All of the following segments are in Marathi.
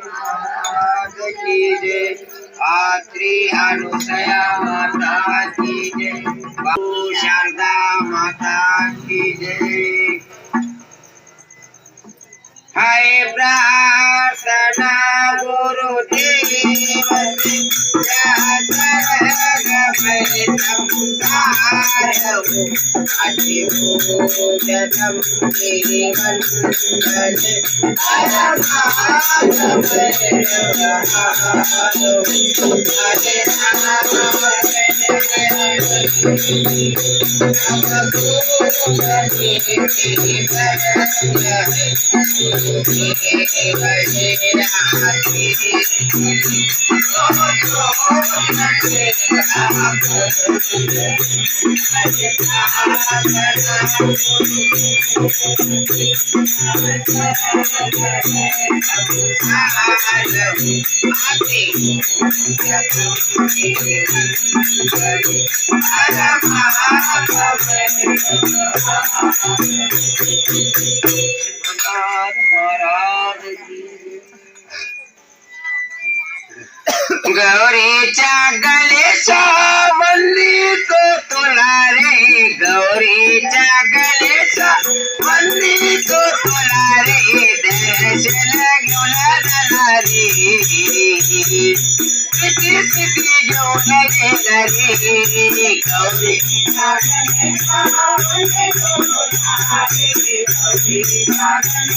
महाराज की जय। आत्री अनुसया माता की जय। बाबू शारदा माता की जय। हाय प्रार्थना गुरुदेव गौरीच्या गलेचा वल्ली तो तुला रे। गौरीच्या गलेचा वल्ली तो तुला रे। दर्शन घेऊन जाणारी किती किती घेऊन येणारी। गौरीच्या गलेचा वल्ली तो तुला रे।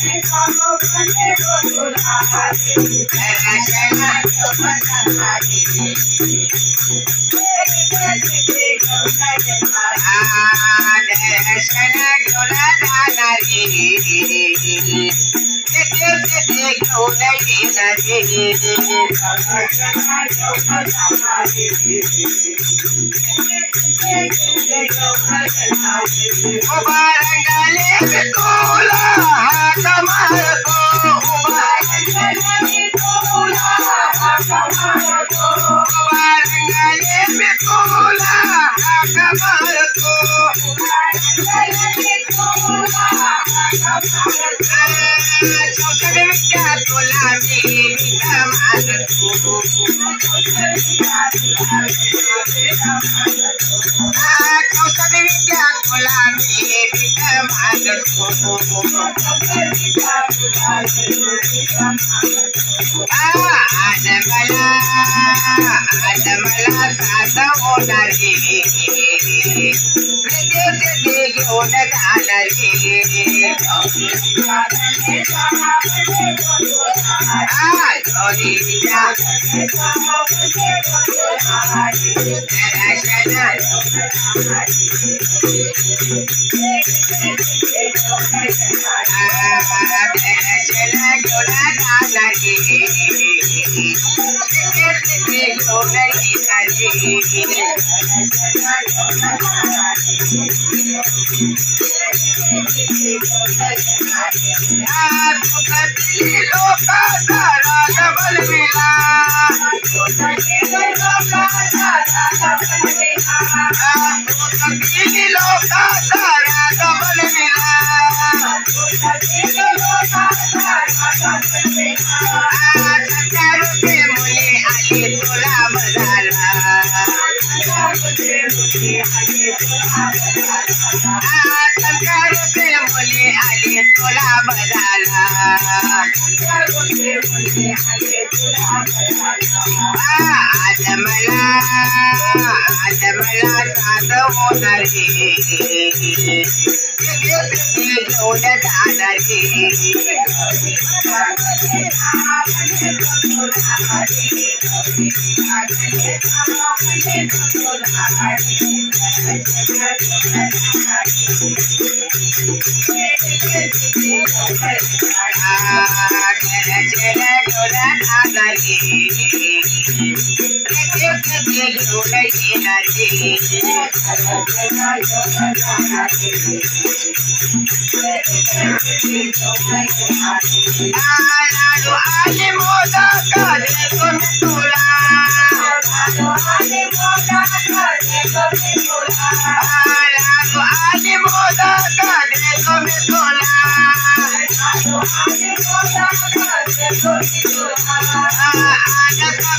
गौरीच्या गलेचा वल्ली तो तुला रे। दर्शन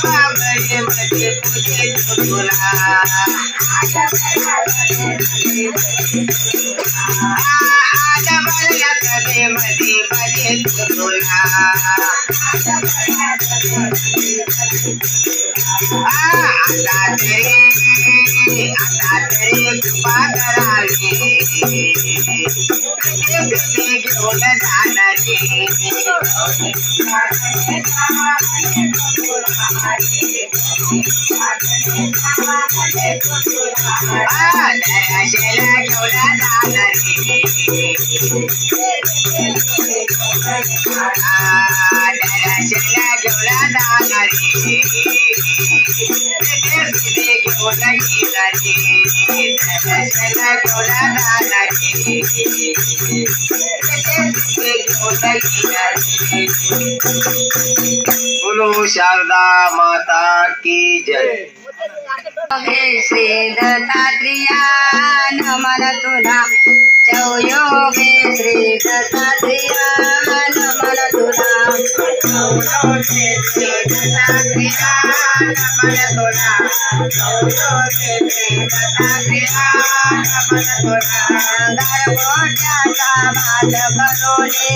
बाबरे मध्ये पूजे तुला आजा बळ्या कधे मध्ये बजे तुला आता तरी कृपा करावी घेऊन जाणारी दर्शना घेऊन जाणारी दर्शना घेऊन जाणारी घेऊन बोलो शारदा माता की जय. हे श्री दत्तात्रेया नमन तुला चौयोगे श्री दत्तात्रेया नमन तुला चौयोगे श्री दत्तात्रेया नमन तुला चौयोगे श्री दत्तात्रेया नमन तुला गर्भोट्याचा भात करोले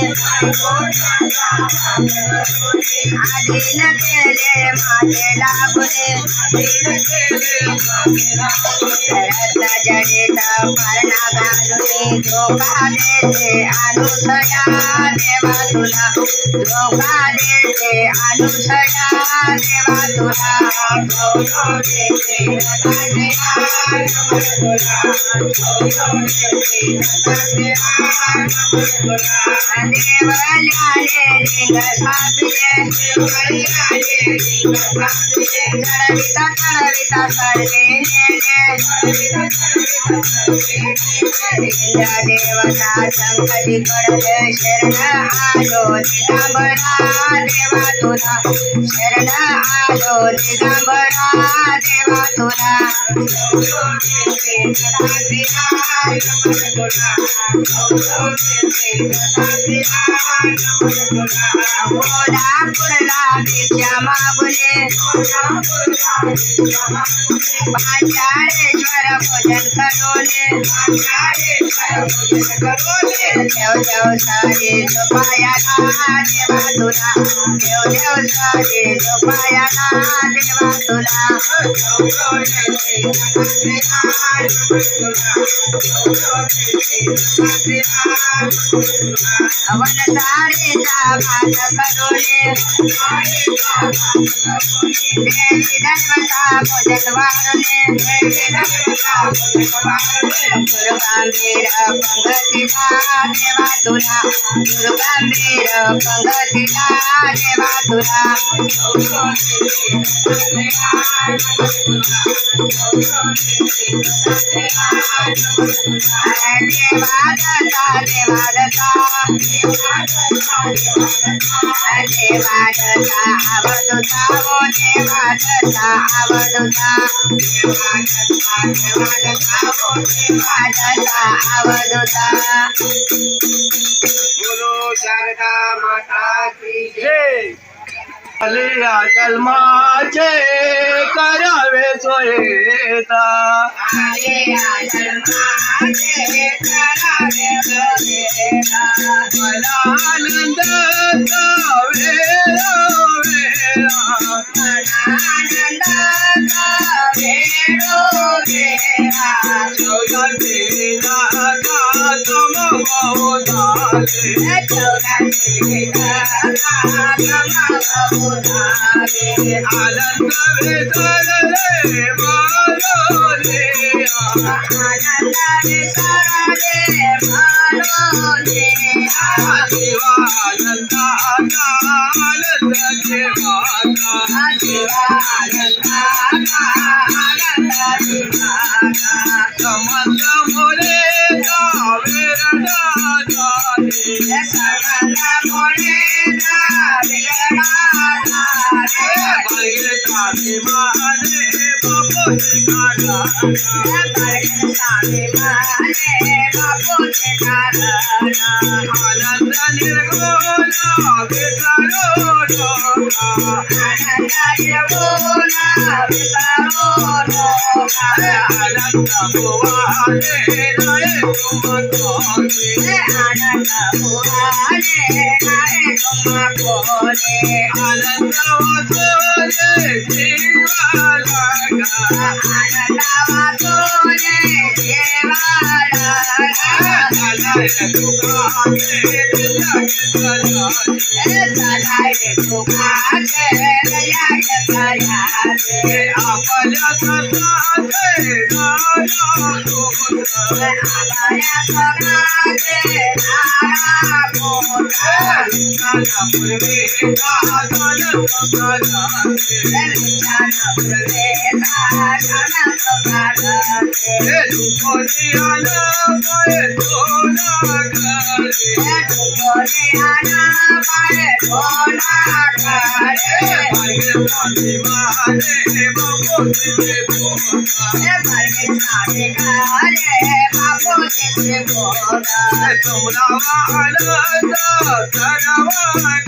आधीन केले माते लागुले रत्न जडित पर्णा घालुनी धोका देते अनुसया देवा तुला धोका देते अनुसया देवा तुला देवल्याने लिंग सापिले चढविता चढविता सर्वे देवता संकटी पडले शरण आलो दिगंबरा देवा तुला शरण आलो दिगंबरा देवा तुला कोल्हापूरला भिक्षा मागुले पांचाळेश्वर भोजन करोले देव देव सारे पायाला देवा तुला देव देव सारे पायाला देवा तुला अवन सारेचा भात करोले देवी धर्मता भोजन वारले दुर्गांबीर पंगतीला देवा तुला दुर्गांबीर पंगतीला देवा तुला देवादत्ता देवादत्ता देवादत्ता अवधूता ओ देवादत्ता अवधूता देवादत्ता अवधूता. बोलो शारदा माता की जय. आलिया जन्माचे करावे सोयेता आलिया जन्माचे करावे सोयेता मला आनंद गावे वेळा आनंद वेळो वेळा चौदाशीला समभावताले चौदाशीला समभावताले आनंद विसरले मानले आनंद विसरले मानले शिवानंदाचा आनंद देवाचा शिवानंदाचा आनंद देवाचा समंत मोरे गावे रडाले समंत मोरे गावे रडाले माने बाबा स्वामी माने बापूचे कारण आनंद निर्गुण विसरू नका आनंद निर्गुण विसरू नका आनंद भुवाने राय तुम कोने आनंद भुवाने राय तुम कोने आनंद वासुने जीवा लगा आनंद वासुने जीवा लगा आनंद दुखाने सदाय सुखाचे दया कराचे आपल्या सताचे नाना पुत्र आया सदाचे नाना पुत्र नाना पूर्वी साधन सकलाचे विचार प्रवेशा धन सकाळचे दुखोनी आनंद तोला घरे तुझे आना पाय थोडा करे स्वामी माने बापूचे पोता परमेश्वरी करे बापूचे बोला तुमरावा आनंद सर्व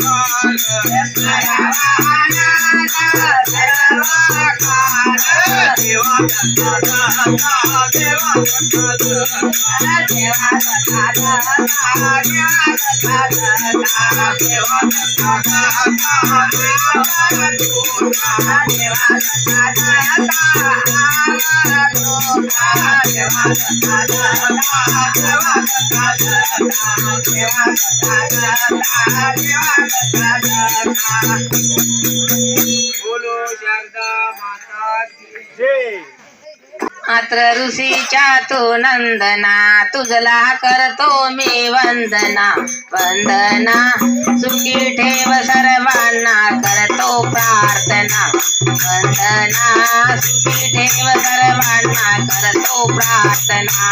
काल देवा दत्ता देवा बोलो शारदा माता की जय. मात्र ऋषीच्या तू नंदना तुझला करतो मी वंदना वंदना सुखी ठेव सर्वांना करतो प्रार्थना वंदना सुखी ठेव सर्वांना करतो प्रार्थना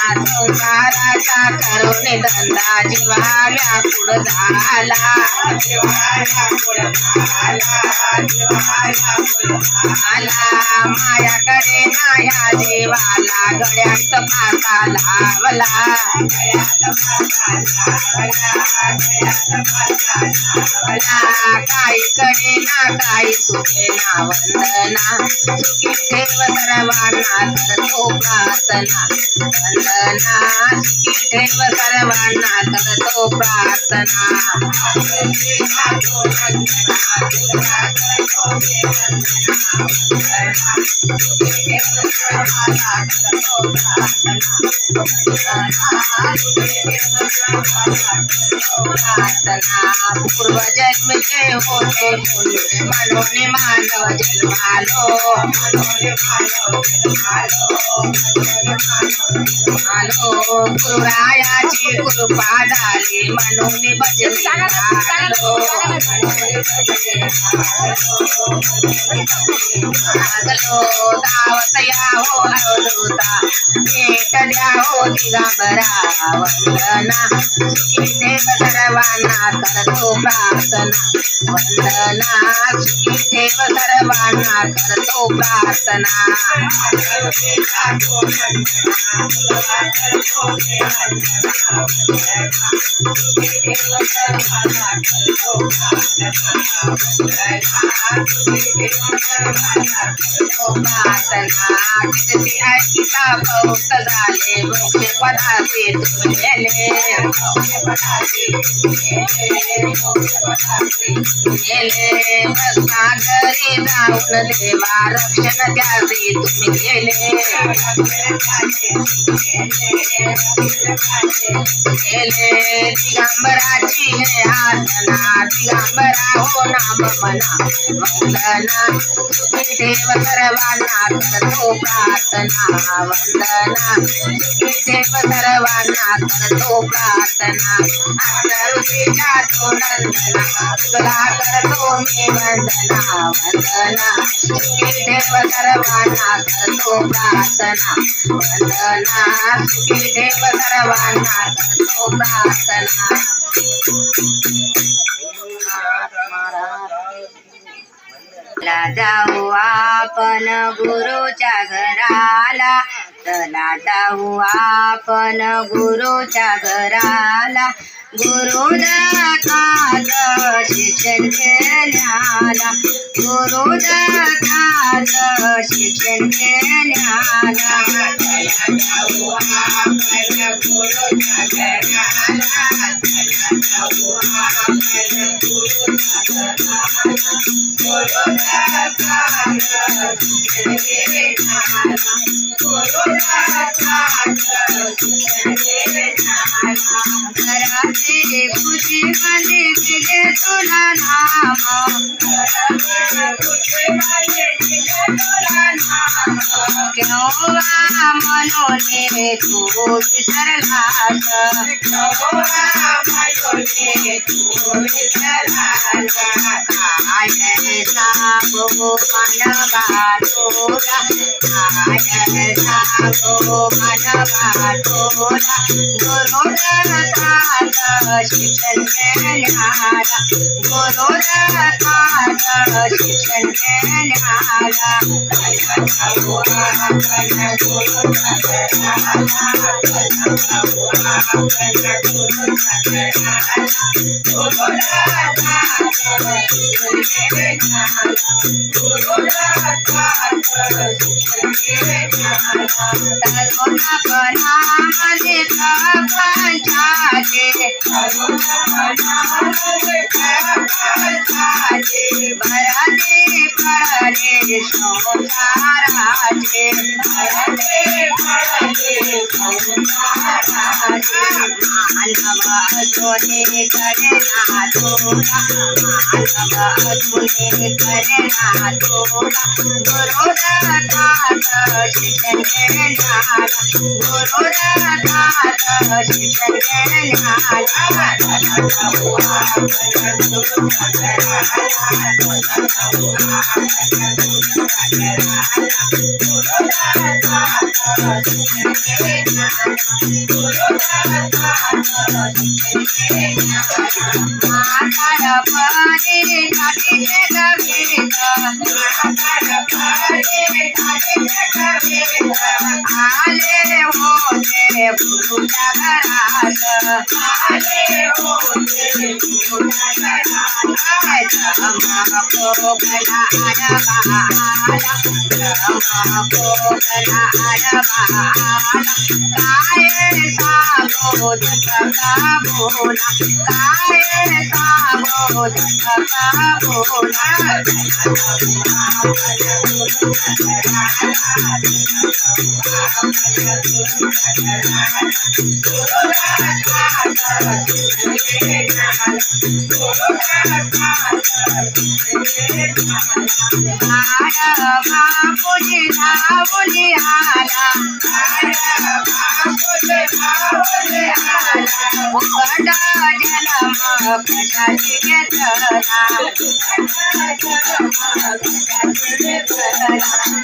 संसाराचा करुणी धंदा जीवा व्याकुळ झाला मायाकडे नाया देवाला गळ्यात फासा लावला काहीकडे ना काही सुखे ना वंदना सुखी ठेव सर्वांना करतो प्रार्थना वंदना सुखी ठेव सर्वांना करतो प्रार्थना पूर्वजन्मचे होते म्हणून मानव जन्मालो गुरुरायाची कृपा झाली म्हणून भजनी आलो दावत या हो अवधूता भेट द्या हो दिगंबरा वंदना सुखी ठेव सर्वांना करतो प्रार्थना वंदना सुखी ठेव सर्वांना करतो प्रार्थना ऐकिता बहुत झाले मोठे पदाचे तुझेले घरी जाऊन देवा रक्षण द्यावे तुम्ही गेले दिगंबराची हे आसना दिगंबरा हो नाम मना वंदना सुखी ठेव सर्वांना करतो प्रार्थना वंदना सुखी ठेव सर्वांना करतो प्रार्थना ऋषीच्या तो नंदना तुला करतो मी वंदना वंदना वंदना सुखी ठेव सर्वांना करतो प्रार्थना वंदना सुखी ठेव सर्वांना करतो प्रार्थना चला जाऊ आपण गुरुच्या घराला चला जाऊ आपण गुरुच्या घराला गुरुदत्ताचं शिक्षण घेण्याला गुरुदत्ताचं शिक्षण घेण्याला चला जाऊ आपण गुरुच्या घराला चला जाऊ आपण गुरुच्या घराला गुरुदत्ताचं शिक्षण घेण्याला गुरुदत्ताचं शिक्षण घेण्याला घराचे खुशी मध्ये दिले तुला नाम केव्हा म्हणून तू विसरलास काय सांगू मानवा तुला काय सांगू मानवा तुला गुरुदत्ताचं शिक्षण घेण्याला गुरुदत्ताचं शिक्षण घेण्याला चला जाऊ आपण गुरुच्या घराला चला जाऊ आपण गुरुच्या घराला गुरुदत्ताचं शिक्षण घेण्याला गुरुदत्ताचं शिक्षण घेण्याला तरुणपणामध्ये प्रपंचाचे भरते पडले संसाराचे मानव अजून करे ना तुला मानव अजून करे ना तुला गुरुदत्ताचं शिक्षण घेण्याला गुरुदत्ताचं शिक्षण घेण्याला चला जाऊ आपण गुरुच्या घराला चला जाऊ आपण गुरुच्या घराला गुरुदत्ताचं शिक्षण घेण्याला गुरुदत्ताचं शिक्षण घेण्याला म्हातारपणी घाटीचे गवेत आले होते गुरुच्या घरात कोकणा आडवाला काय सांगो जगता बोला काय सांगो जगता बोला बापूजी धावली आला उघड जन्म कशाची घेतला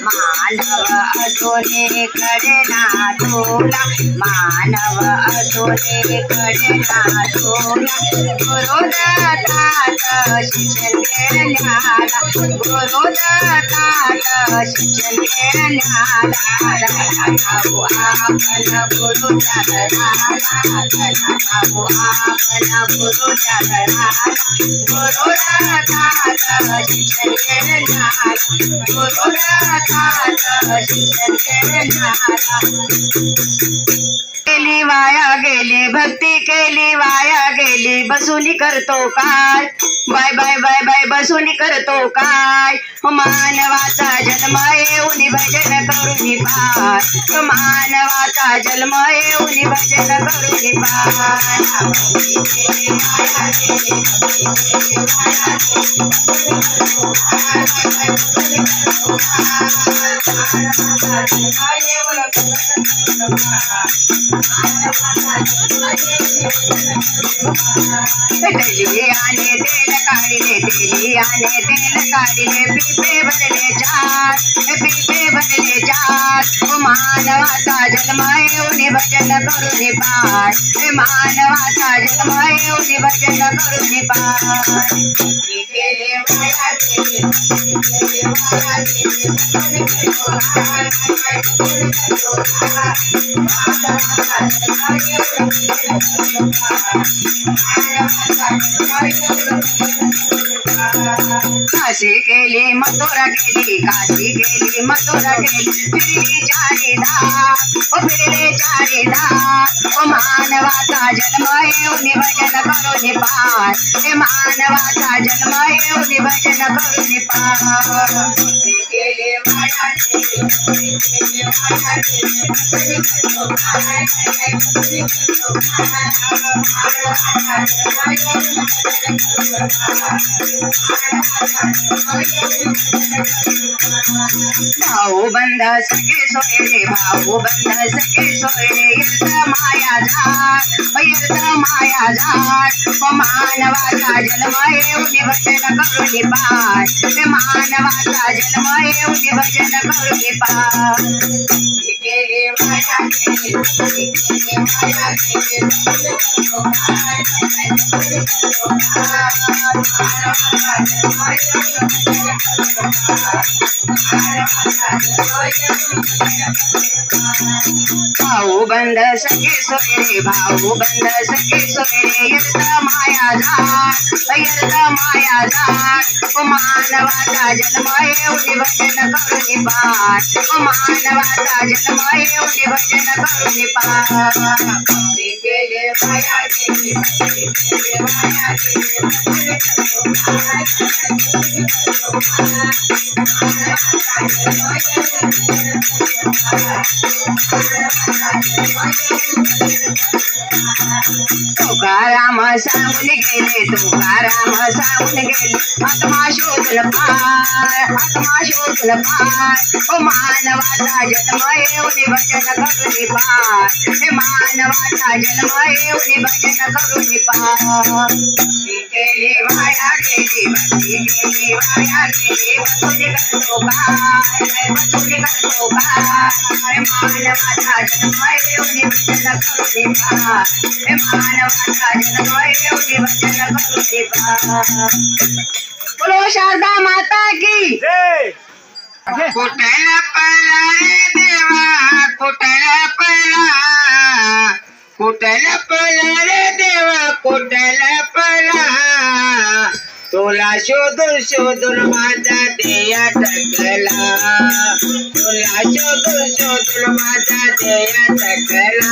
मानव अजून करे ना तुला मानव अजून करे ना तुला गुरुदत्ताचं शिक्षण घेण्याला गुरुदत्ताचं शिक्षण घेण्याला चला जाऊ आपण गुरुच्या घराला चला जाऊ आपण गुरुच्या घराला गुरुदत्ताचं शिक्षण घेण्याला गुरुदत्ताचं शिक्षण घेण्याला केली वाया गेली भक्ती केली वाया गेली बसून करतो काय बाय बाय बाय बाय बसून करतो काय मानवाचा जन्म येऊन भजन करून पाय मानवाचा जन्म येऊन भजन करून पाय आणि काढले तेलियाने तेल काढले पिपे भरले चार पिपे भरले चार मानवाचा जन्म येऊन भजन करून पाय मानवाचा जन्म येऊन भजन करून पाय केले माया केले माया काशी केली मथुरा केली काशी केली मथुरा केली फिरली चारीदा फिरले चारीदा मानवाचा जन्म येऊन भजन करून पाय मानवाचा जन्म येऊन भजन करून पाय केले माया केले माया भाऊ बंद सखे सोयरे भाऊ बंद सखे सोयरे यर्द माया झाड मानवाचा जन्म येऊन भजन करून पाय मानवाचा जन्म येऊन भजन करून पाय केले माया केले माया भाऊ बंद सखे सोयरे भाऊ बंद सखे सोयरे यर्द माया झाड मानवाचा जन्म येऊन भजन करून पाय मानवाचा जन्म येऊन भजन करून पाय केले माया केले माया तुकाराम सांगून गेले तुकाराम सांगून गेले आत्मा शोधल पाय मानवाचा जन्म येऊन भजन करून पाय मानवाचा जन्म येऊन भजन करून पाय केली माया केली भक्ती केली माया केली वसुली करतो काय मानवाचा जन्म येऊन भजन करून पाय मानवाचा जन्म येऊन भजन करून पाय बोलो शारदा माता की जय कुठला पळा रे देवा कुठला पळा कुठला पळा रे देवा कुठला पळा तुला शोधून शोधून माझा देया टकला तुला शोधून शोधून माझा देया टकला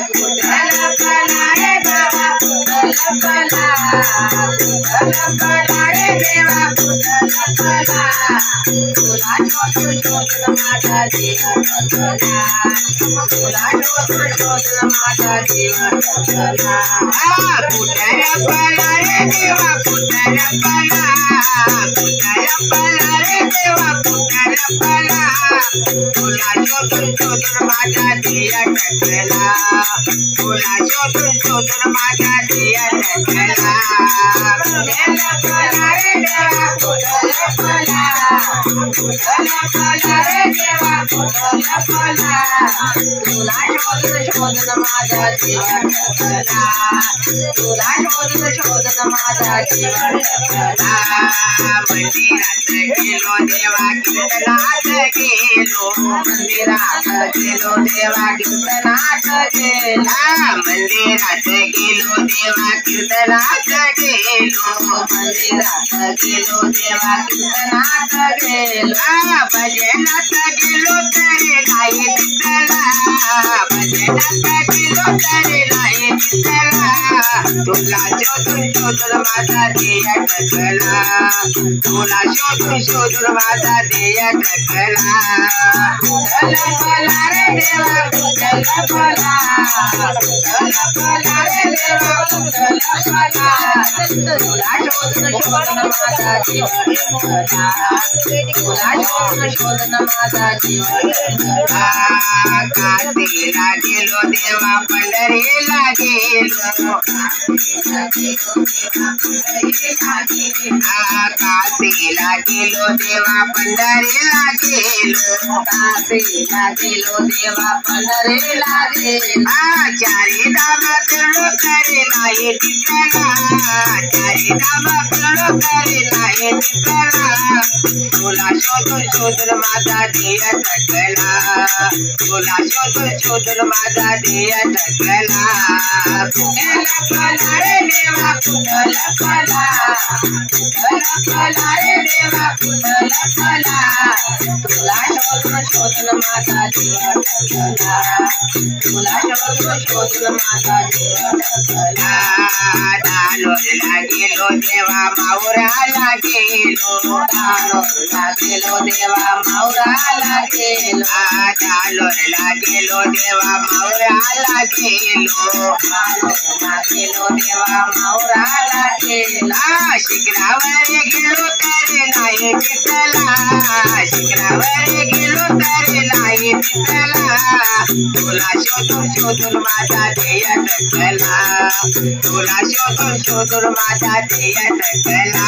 कुठला पळा रे देवा कुठला पळा रे देवा कुठला पळा तुला शोधून शोधून माझा देया टकला तुला शोधून शोधून माझा देया टकला कुठला पळा रे देवा कुठला पळा रे देवा कुठला पळा तुला शोधून शोधून माझा देया टकला तुला शोधून शोधून माझा देया टकला कुठला पळा रे देवा कुठला पळा रे देवा कुठला पळा तुला शोधून शोधून माझा देया टकला तुला शोधून शोधून माझा देया टकला मंदिरात गेलो देवा कीर्तनात गेलो मंदिरात गेलो देवा कीर्तनात गेला मंदिरात गेलो देवा कीर्तनात गेलो मंदिरात गेलो देवा कीर्तनात गेला भजनात गेलो तरी नाही दिसला भजनात गेलो तरी नाही दिसला तुला शोधून शोधून माझा देया टकला तुला शोधून शोधून माझा देया टकला कुठला पळा रे देवा कुठला पळा रे देवा कुठला पळा तुला शोधून शोधून माझा देया टकला तुला शोधून शोधून माझा जीव थकला. काशीला गेलो देवा पंढरीला गेलो काशीला गेलो देवा पंढरीला गेलो काशीला गेलो देवा पंढरीला गेलो. चारी धाम फिरलो करे नाही तिथला चारी धाम फिरलो करे नाही तिथला तुला शोधून शोधून माझा ध्येय थकला तुला शोधून शोधून माझा ध्येय थकला कुठे लपला रे देवा कुठे लपला कुठे लपला रे देवा कुठे लपला. तुला शोधून शोधून माझा जीव थकला. तुला शोधून शोधून माझा जीव थकला. दानोरला गेलो देवा माऊराला गेलो दानोरला गेलो देवा माऊराला गेलो. दानोरला गेलो देवा माऊराला गेलो दानोरला गेलो देवा माऊराला गेलो. शिखरावर गेलो तर नाही दिसला शिखरावर गेलो तर नाही दिसला तुला शोधून शोधून माझा ध्येय थकला तुला शोधून शोधून माझा ध्येय थकला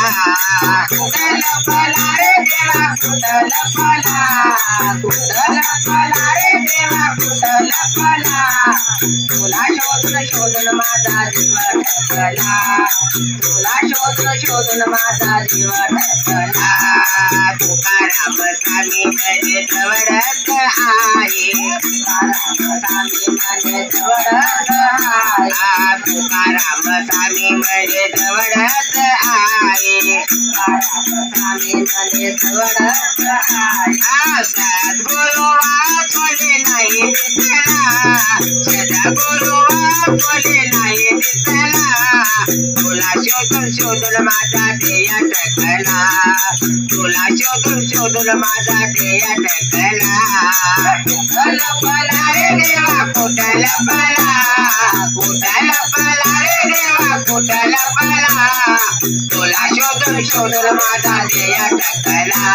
कुठे लपला रे देवा कुठे लपला कुठे लपला रे देवा कुठे लपला. तुला शोधून शोधून माझा जीव थकला. तुला शोधून शोधून माझा जीव थकला. तुकाराम स्वामी म्हणजे जवळच आहे तुकाराम स्वामी म्हणजे जवळच आहे. तुकाराम स्वामी म्हणजे जवळच आहे तुकाराम स्वामी म्हणजे जवळच आहे. सद्गुरु वाचले नाही दिसला सद्गुरु वाचले नाही दिसला तुला शोधून शोधून माझा ध्येय थकला तुला शोधून शोधून माझा ध्येय थकला कुठे लपला रे देवा कुठे लपला रे देवा कुठे लपला तुला शोधून शोधून माझा ध्येय थकला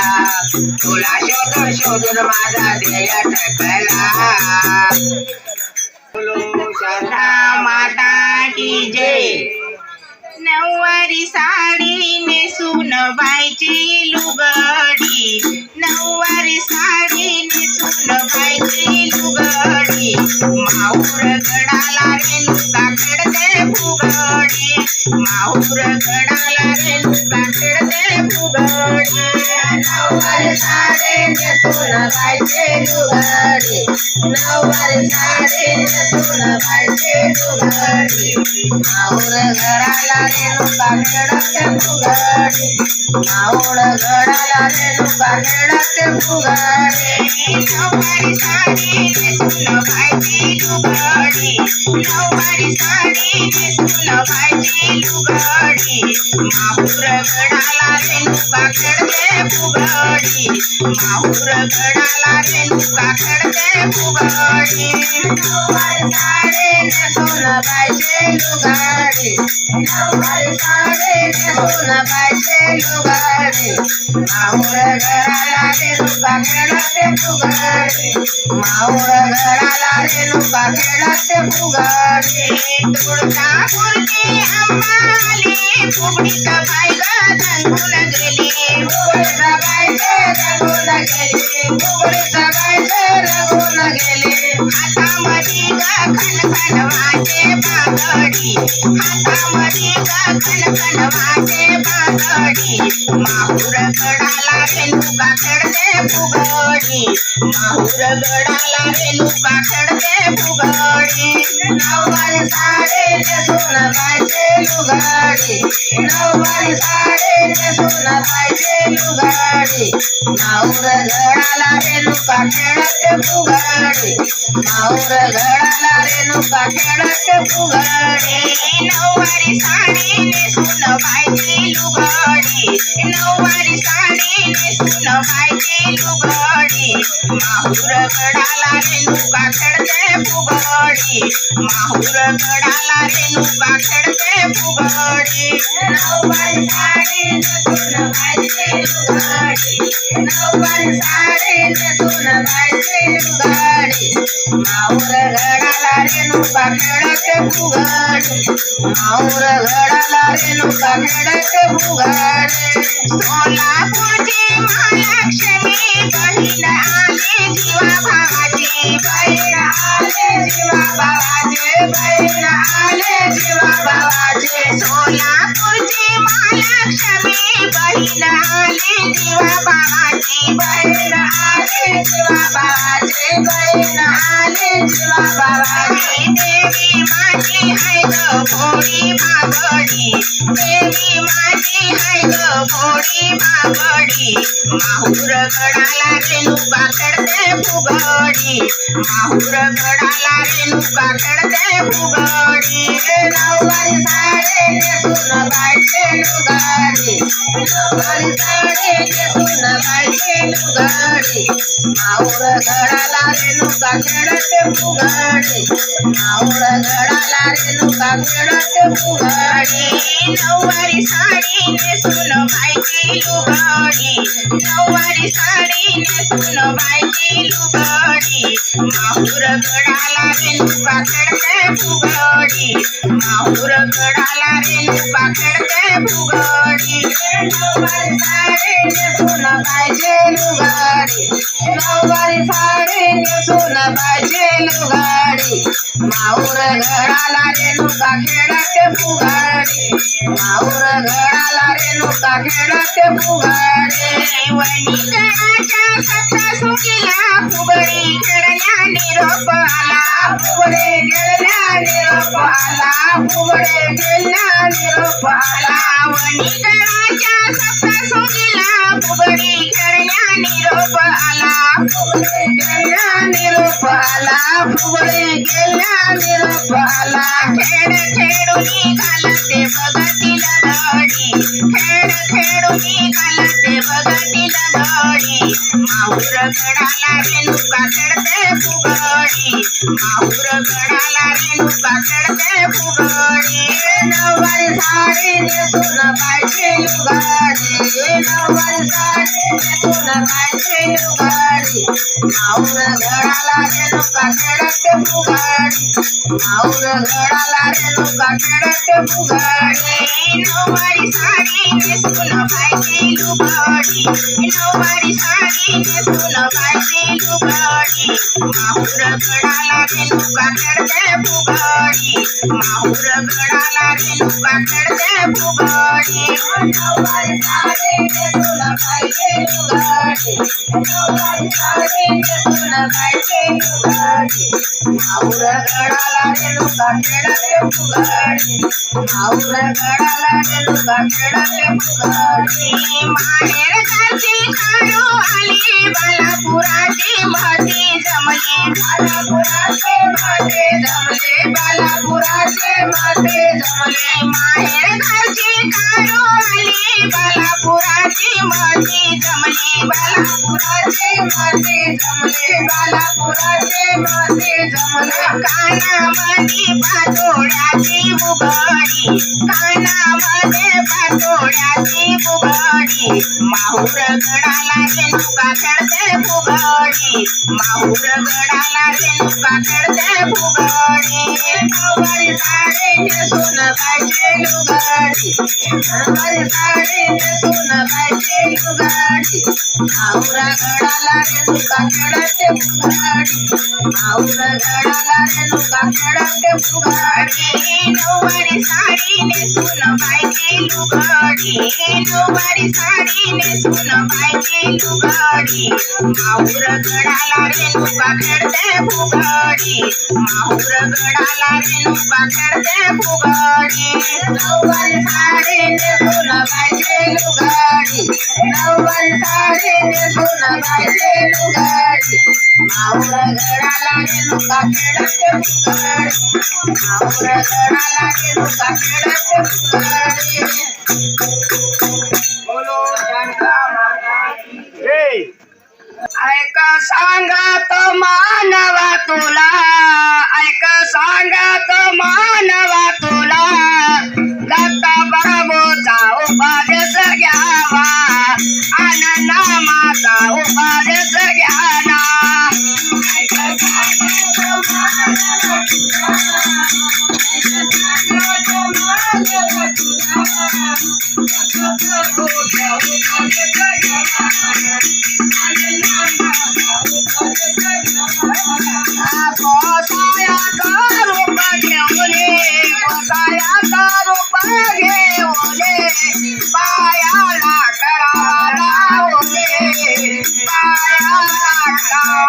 तुला शोधून शोधून माझा ध्येय थकला बोलो शारदा माता की जय नऊवारी साडी नेसून बायची लुगडी नऊवारी साडी नेसून बायची लुगडी माहूर गडाला रेणुका खेळते फुगडी माहूर गडाला रेणुका खेळते फुगडी नऊवारी साडी नेसून बायची लुगडी नऊवारी साडी नेसून बायची लुगडी माहूर गडाला रेणुका खेळते फुगडी माहूर गडाला रेणुका खेळते फुगडी. नऊवारी साडी नेसून बायची लुगडी नऊवारी साडी नेसून बायची लुगडी माहूर गडाला रेणुका खेळते फुगडी माहूर गडाला रेणुका खेळते फुगडी नऊवारी साडी नेसून बायची लुगडी नऊवारी साडी नेसून बायची लुगडी माहूर गडाला रेणुका खेळते फुगडी माहूर गडाला रेणुका खेळते फुगडी. तुळजापूरची अंबाली फुगडीत बाई ग रंगून गेली फुगडीचा बायचे रंगून गेली फुगडीचा बायचे रंगून गेली. हातामध्ये ग खणखण वाटे बागडी हातामध्ये ग खणखण वाटे बागडी माहूर गडाला रेणुका खेळते फुगडी माहूर गडाला रेणुका खेळते फुगडी नऊवारी साडी नेसून बायचे लुगडी नऊवारी साडी नेसून बायचे लुगडी माहूर गडाला रेणुका खेळते फुगडी माहूर गडाला रेणुका खेळते फुगडी. नऊवारी साडी नेसून बायची लुगडी नऊवारी साडी नेसून बायची लुगडी माहूर गडाला रेणुका खेळते फुगडी माहूर गडाला रेणुका खेळते फुगडी नऊवारी साडी नेसून पाहिजे लुगडी नऊवारी साडी नेसून पाहिजे लुगडी माऊर घडाला रेणुका खेळते फुगडी माऊर घडाला रेणुका खेळते फुगडी सोलापूरची महालक्ष्मी बहीण आली जीवा भावाची बहीण आले जीवा भावाचे बहीण आले जीवा भावाचे सोलापूरची महालक्ष्मी बहीण आली जीवा भावाची बहीण आले जीवा भावाचे बहीण आले जीवा भावाची देवी माझी हाय ग भोळी भाबडी देवी माझी हाय ग भोळी भाबडी माहुर गडाला रेणुका खेळते फुगडी माहुर गडाला रेणुका खेळते फुगडी नऊवारी साडी नेसून पाहिजे लुगडी नऊवारी साडी नेसून पाहिजे लुगडी माहुर गडाला रेणुका खेळते फुगडी माहुर गडाला रेणुका खेळते फुगडी नऊवारी साडी नेसून पाहिजे लुगडी नऊवारी साडी नेसून पाहिजे लुगडी माहुर गडाला रेणुका खेळते फुगडी माहुर गडाला रेणुका खेळते फुगडी नऊवारी साडी नेसून पाहिजे लुगडी नऊवारी साडी नेसून पाहिजे लुगडी माहुर गडाला रेणुका खेळते फुगडी माहुर गडाला रेणुका खेळते फुगडी वणीकराच्या सप्तशृंगीला फुगडी खेळण्या निरोप आला फुगडी खेळण्या निरोप आला फुगडी खेळण्या निरोप आला वणीकराच्या सप्तशृंगीला फुगडी खेळण्या निरोप आला फुगडी खेळण्या निरोप आला फुगडी खेळण्या निरोप आला खेळ खेळून घालते बघती लगडी खेळ खेळून घालते बघती लगडी माहुर गडाला रेणुका खेळते फुगडी माहुर गडाला रेणुका खेळते फुगडी नऊवारी साडी नेसून पाहिजे लुगडी नऊवारी साडी नेसून पाहिजे लुगडी माहुर गडाला रेणुका खेळते फुगडी माहुर गडाला रेणुका खेळते फुगडी नऊवारी साडी नेसून पाहिजे लुगडी नऊवारी साडी नेसून पाहिजे लुगडी माहुर गडाला रेणुका खेळते फुगडी माहुर गडाला रेणुका खेळते फुगडी नऊवारी साडी नेसून पाहिजे लुगडी नऊवारी साडी नेसून पाहिजे लुगडी माहुर गडाला रेणुका खेळते फुगडी माहुर गडाला रेणुका खेळते फुगडी माहेर घरची खारू आली बालापुराची महती जमली बालापुराचे महते जमले बालापुराचे महते जमले माहेर घरची खारू आली बालापुराची महती जमली बालापुराचे महते जमले बालापुराचे महते जमले कानामध्ये पातोड्याची बुगडी कानामध्ये पातोड्याची बुगडी माहुर गडाला रेणुका खेळते फुगडी माहुर गडाला रेणुका खेळते फुगडी नऊवारी साडी नेसून पाहिजे लुगडी नऊवारी साडी नेसून पाहिजे लुगडी माहुर गडाला रेणुका खेळते फुगडी माहुर गडाला रेणुका खेळते फुगडी नऊवारी साडी नेसून पाहिजे लुगडी नऊवारी साडी नेसून पाहिजे लुगडी माहुर गडाला रेणुका खेळते फुगडी माहुर गडाला रेणुका खेळते फुगडी नऊवारी साडी नेसून पाहिजे लुगडी नऊवारी साडी नेसून पाहिजे लुगडी माहुर गडाला रेणुका खेळते फुगडी माहुर गडाला रेणुका खेळते फुगडी बोलो जानका माता की जय. ऐक सांगत मानवा तुला ऐक सांगत मानवा तुला दत्ता प्रभूचा उपदेश घ्या उपदेश घ्याना गोसायाचा रूप घेऊने गोसायाचा रूप घेऊने पायाला कळा लावले पायाला कळा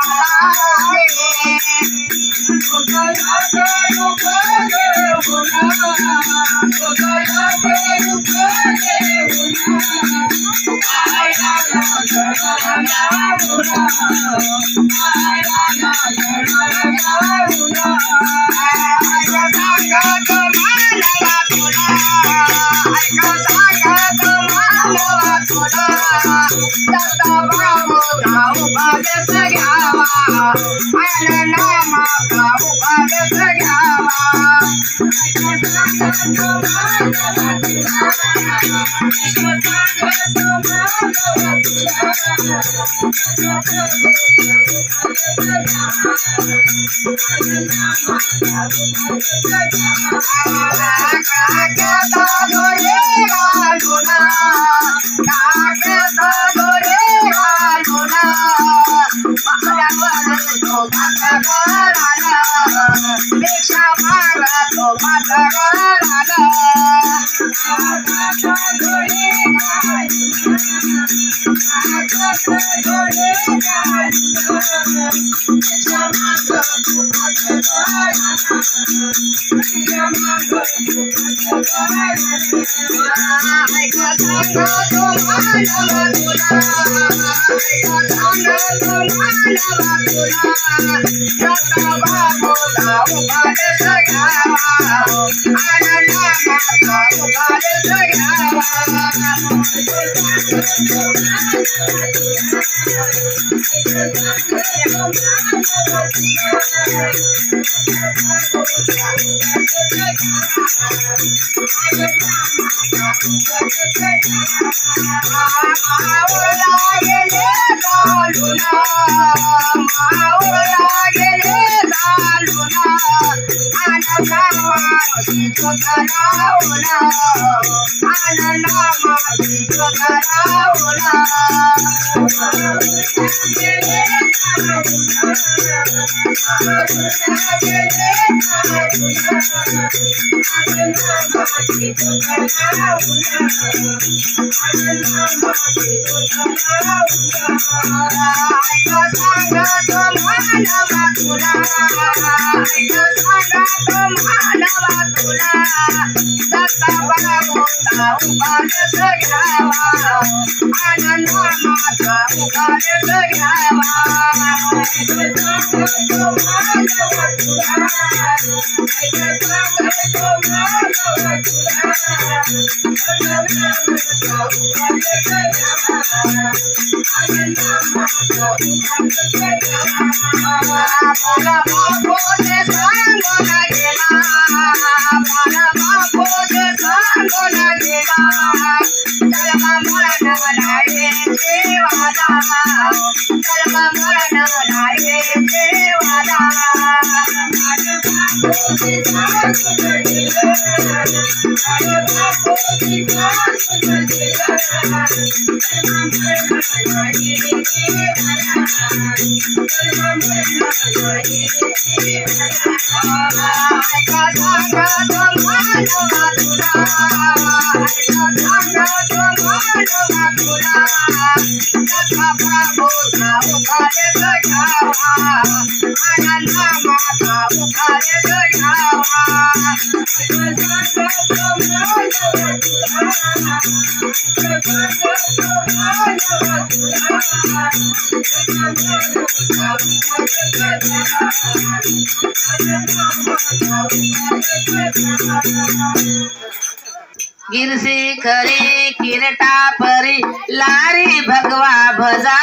गिरसी खरे किरटा परी लारी भगवा भजा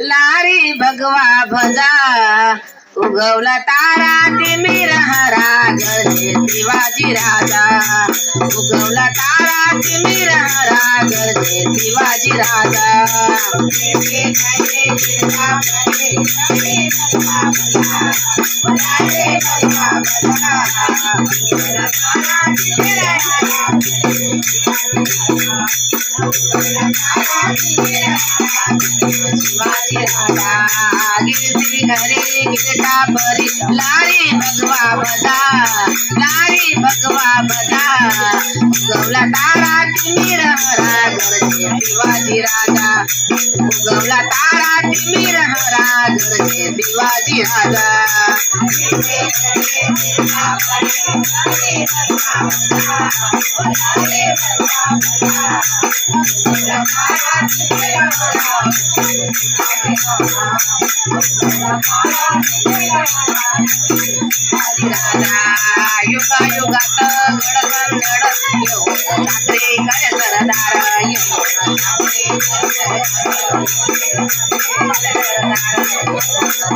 लारी भगवा भजा उगवला तारा तिमिर हरा गरजे शिवाजी राजा उगवला तारा तिमिर हरा गरजे शिवाजी राजा शिवाजी राजा गिरती घरे गिरता परी लारी भगवा बदा लारी भगवा बदा उगवला तारा तिमिर हरा गरजे शिवाजी राजा उगवला तारा तिमिर हरा गरजे शिवाजी राजा युगा युगात गडगंगड ठाकरे करे सरदार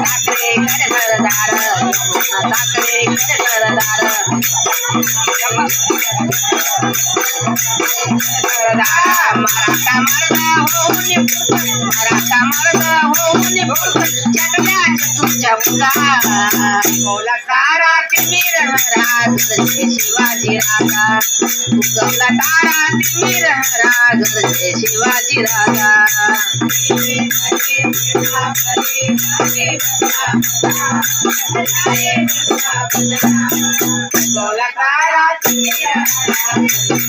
ठाकरे करे सरदार ठाकरे करे सरदार मराठा मर्दा होऊन मराठा मर्दा होऊन चटल्या तुमच्या मुगा बोला तारा तिमिर हरा गरजे शिवाजी राजा उगवला तारा तिमिर हरा गरजे शिवाजी राजा बोला तारा तिमिर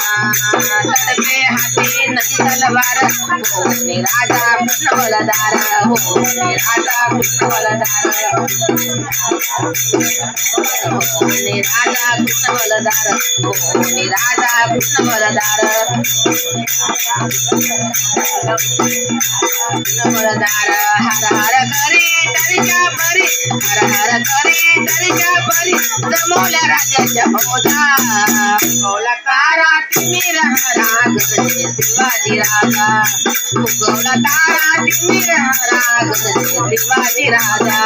तडपे हाती नदी तलवार होने राजा कृष्ण बलदार होने राजा कृष्ण बलदार होने राजा कृष्ण बलदार होने राजा कृष्ण बलदार बलदार हर हर करे तरीच्या परी हर हर करे तरीच्या परी जमवल्या राजाच्या ओझा उगवला तारा तिमिर हरा गरजे शिवाजी राजा उगवला तारा तिमिर हरा गरजे शिवाजी राजा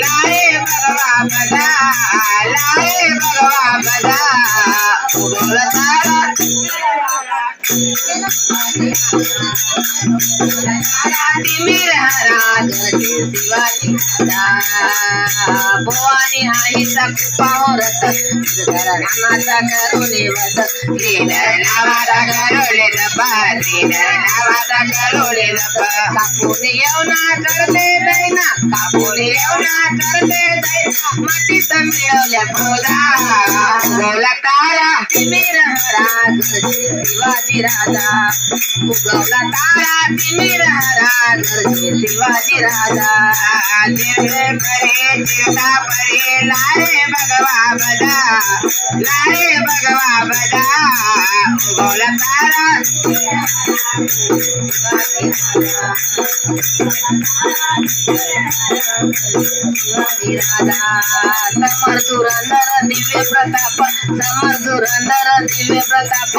लारे भगवा बदा लारे भगवा बदा उगवला तारा तिमिर हरा गरजे शिवाजी राजा भवानी आईचा कृपा होरत नामाचा करुणे वत नावाचा करुणे जप नावाचा करुणे जप कापून येऊना करते दैना कापून येऊना करते दैना मातीत मिळवल्या फुला उगवला तारा तिमिर हरा गरजे शिवाजी राजा उगवला तारा तिमिर हरा गरजे शिवाजी राजा करे चिरता परे लारे भगवा बदा लारे भगवा बदा उगवला तारा शिवाजी राजा समर धुरंधर दिव्य प्रताप समर धुरंधर दिव्य प्रताप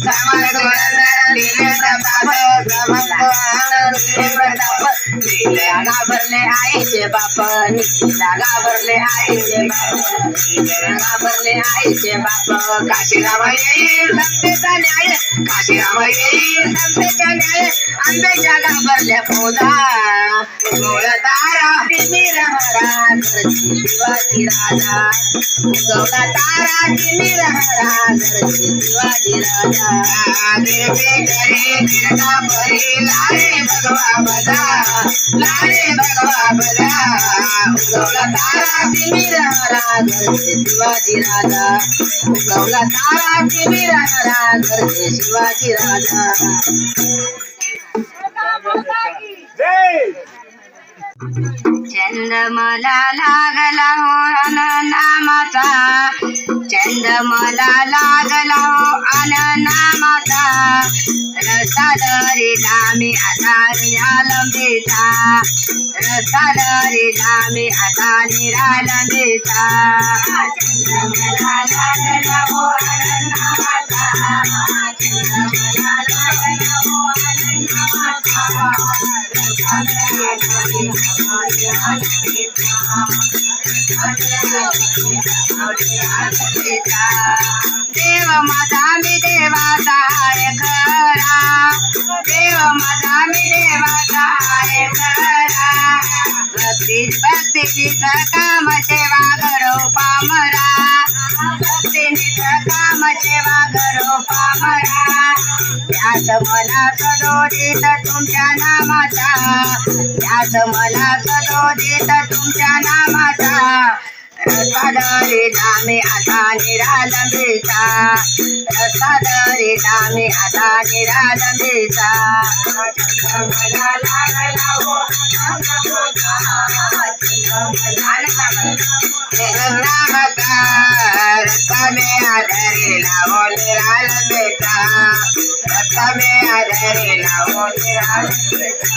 समर धुरंधर दिव्य प्रताप समर धुरंधर दिव्य प्रताप घाबरले आईचे बाप घाबरले आईचे बाप घाबरले आईचे बाप काशीराम येईल समतेचा न्याय काशीराम येईल समतेचा न्याय आंब्याच्या घाबरल्या फौजा उगवला तारा तिमिर हरा गरजे शिवाजी राजा उगवला तारा तिमिर हरा गरजे शिवाजी राजा गिरते करे गिरता परी लारे भगवा बदा लारे भगवा बदा उगवला तारा तिमिर हरा गरजे शिवाजी राजा उगवला तारा तिमिर हरा गरजे शिवाजी राजा चंद्रमला लागला हो नामाचा चंद्रमला लागला हो नामाचा रस्ता दरीला मी आता निरालंबीचा रस्ता दरीला मी आता निरालंबीचा चंद्रमला लागला हो नामाचा चंद्रमला लागला हो नामाचा देव माझा मी देवाचा आहे खरा, देव माझा मी देवाचा आहे खरा. भक्तीच काम सेवा करो पामरा, भक्तीच काम सेवा करो पामरा. त्याच मला सदोदित तुमच्या नामाचा, त्याच मला सदोदित तुमच्या नामाचा. रसादरीला मी आता निरालंबीचा, रसादरीला मी आता निरालंबीचा. मला लागला हो नामचा, रसा मे आधारीला हो निरालंबीचा, रसा मे आधारीला हो निरालंबीचा.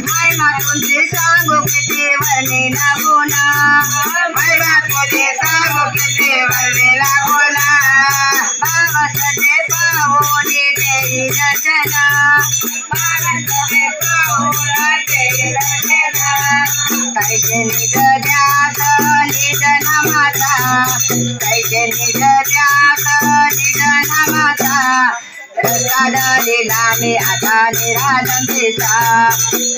महिमा तुमची सांगू किती वर्णिला गुणा, महिमा तुझे सांगू किती वर्णिला गुणा. भावसते पाहुनी देई दर्शना, भावसते पाहुना देई दर्शना. कैसे निज द्यास निज नामाचा, कैसे निज द्यास निज नामाचा. रसादरीला मी आता निरालंबीचा,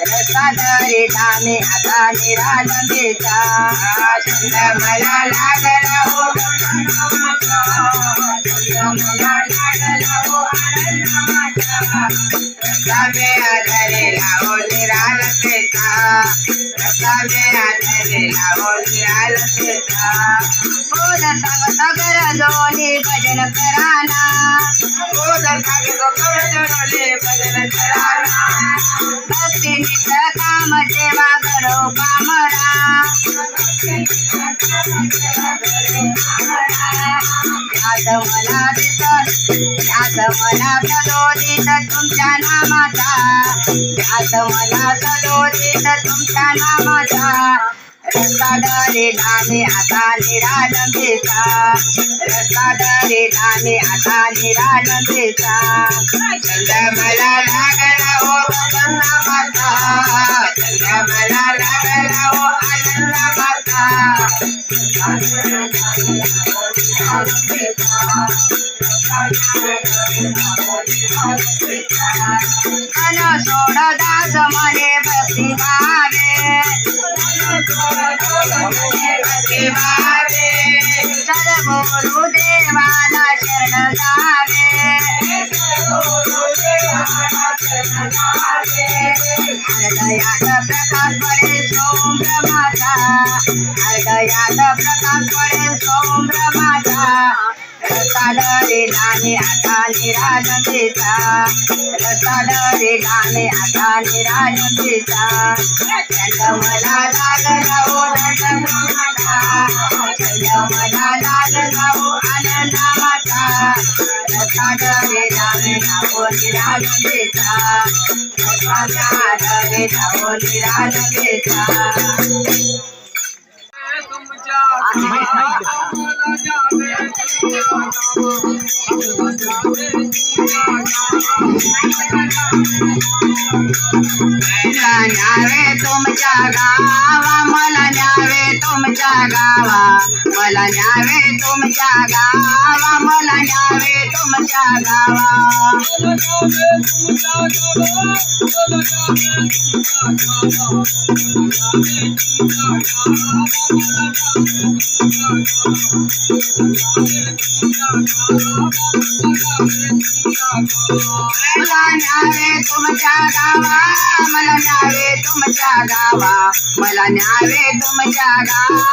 रसादरीला मी आता निरालंबीचा. छंद मला लागला हो नामाचा, छंद मला लागला हो आनंदाचा. रसा मे आधारीला हो निरालंबीचा, रसा मे आधारीला हो निरालंबीचा. बोध सांगत गरजोनी भजन कराना, बोध सांगत गरजोनी भजन कराना. भक्तीनिच काम सेवा करो पामरा, त्यात मला दिसत, त्यात मला सदोदित तुमच्या नामाचा, त्यात मला सदोदित तुमच्या नामाचा. रसादरीला मी आता निरालंबीचा, रसादरीला मी आता निरालंबीचा. छंद मला लागला हो नामाचा, छंद मला लागला हो आनंदाचा. मन सोड दास मने भक्ती भावे, सद्गुरु देवाला शरण जावे. हृदयात प्रकाश पडे सोमब्रह्माचा, हृदयात प्रकाश पडे सोमब्रह्माचा. रसादरीला मी आता निरालंबीचा, रसादरीला मी आता निरालंबीचा. छंद मला लागला हो नामाचा, छंद मला लागला हो आनंदाचा. रसादरीला मी हो निरालंबीचा, रसादरीला हो निरालंबीचा. न्यावे तुमच्या गावा, मला न्यावे तुमच्या गावा, मला न्यावे तुमच्या गावा, मला न्यावे तुमच्या गावा. मला न्यावे तुमच्या गावा, मला न्यावे तुमच्या गावा, मला न्यावे तुमच्या गावा,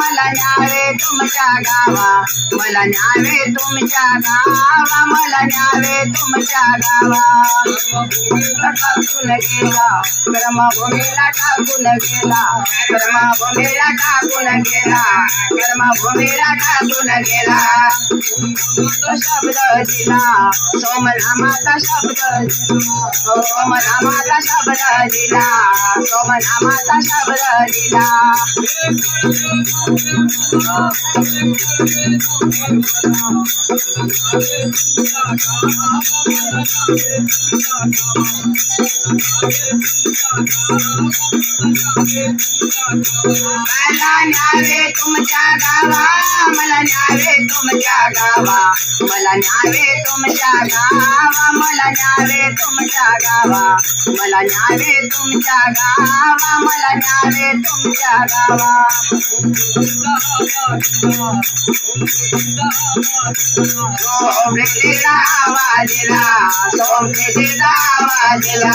मला न्यावे तुमच्या गावा, मला न्यावे तुमच्या गावा, मला न्यावे तुमच्या गावा. टाकून गेला कर्मभूमीला, टाकून गेला कर्मभूमीला, टाकून गेला कर्मभूमीला, टाकून गेला. शब्द दिला सोमनामाचा, शब्द सोमनामाचा, शब्द दिला सोमनामाचा, शब्द दिला. मला न्यावे तुमच्या गावा मला न्यावे तुमच्या गावा मला न्यावे तुमच्या गावा मला न्यावे तुमच्या गावा मला न्यावे तुमच्या गावा मला न्यावे तुमच्या गावा सोमतेचा आवाज दिला सोमतेचा आवाज दिला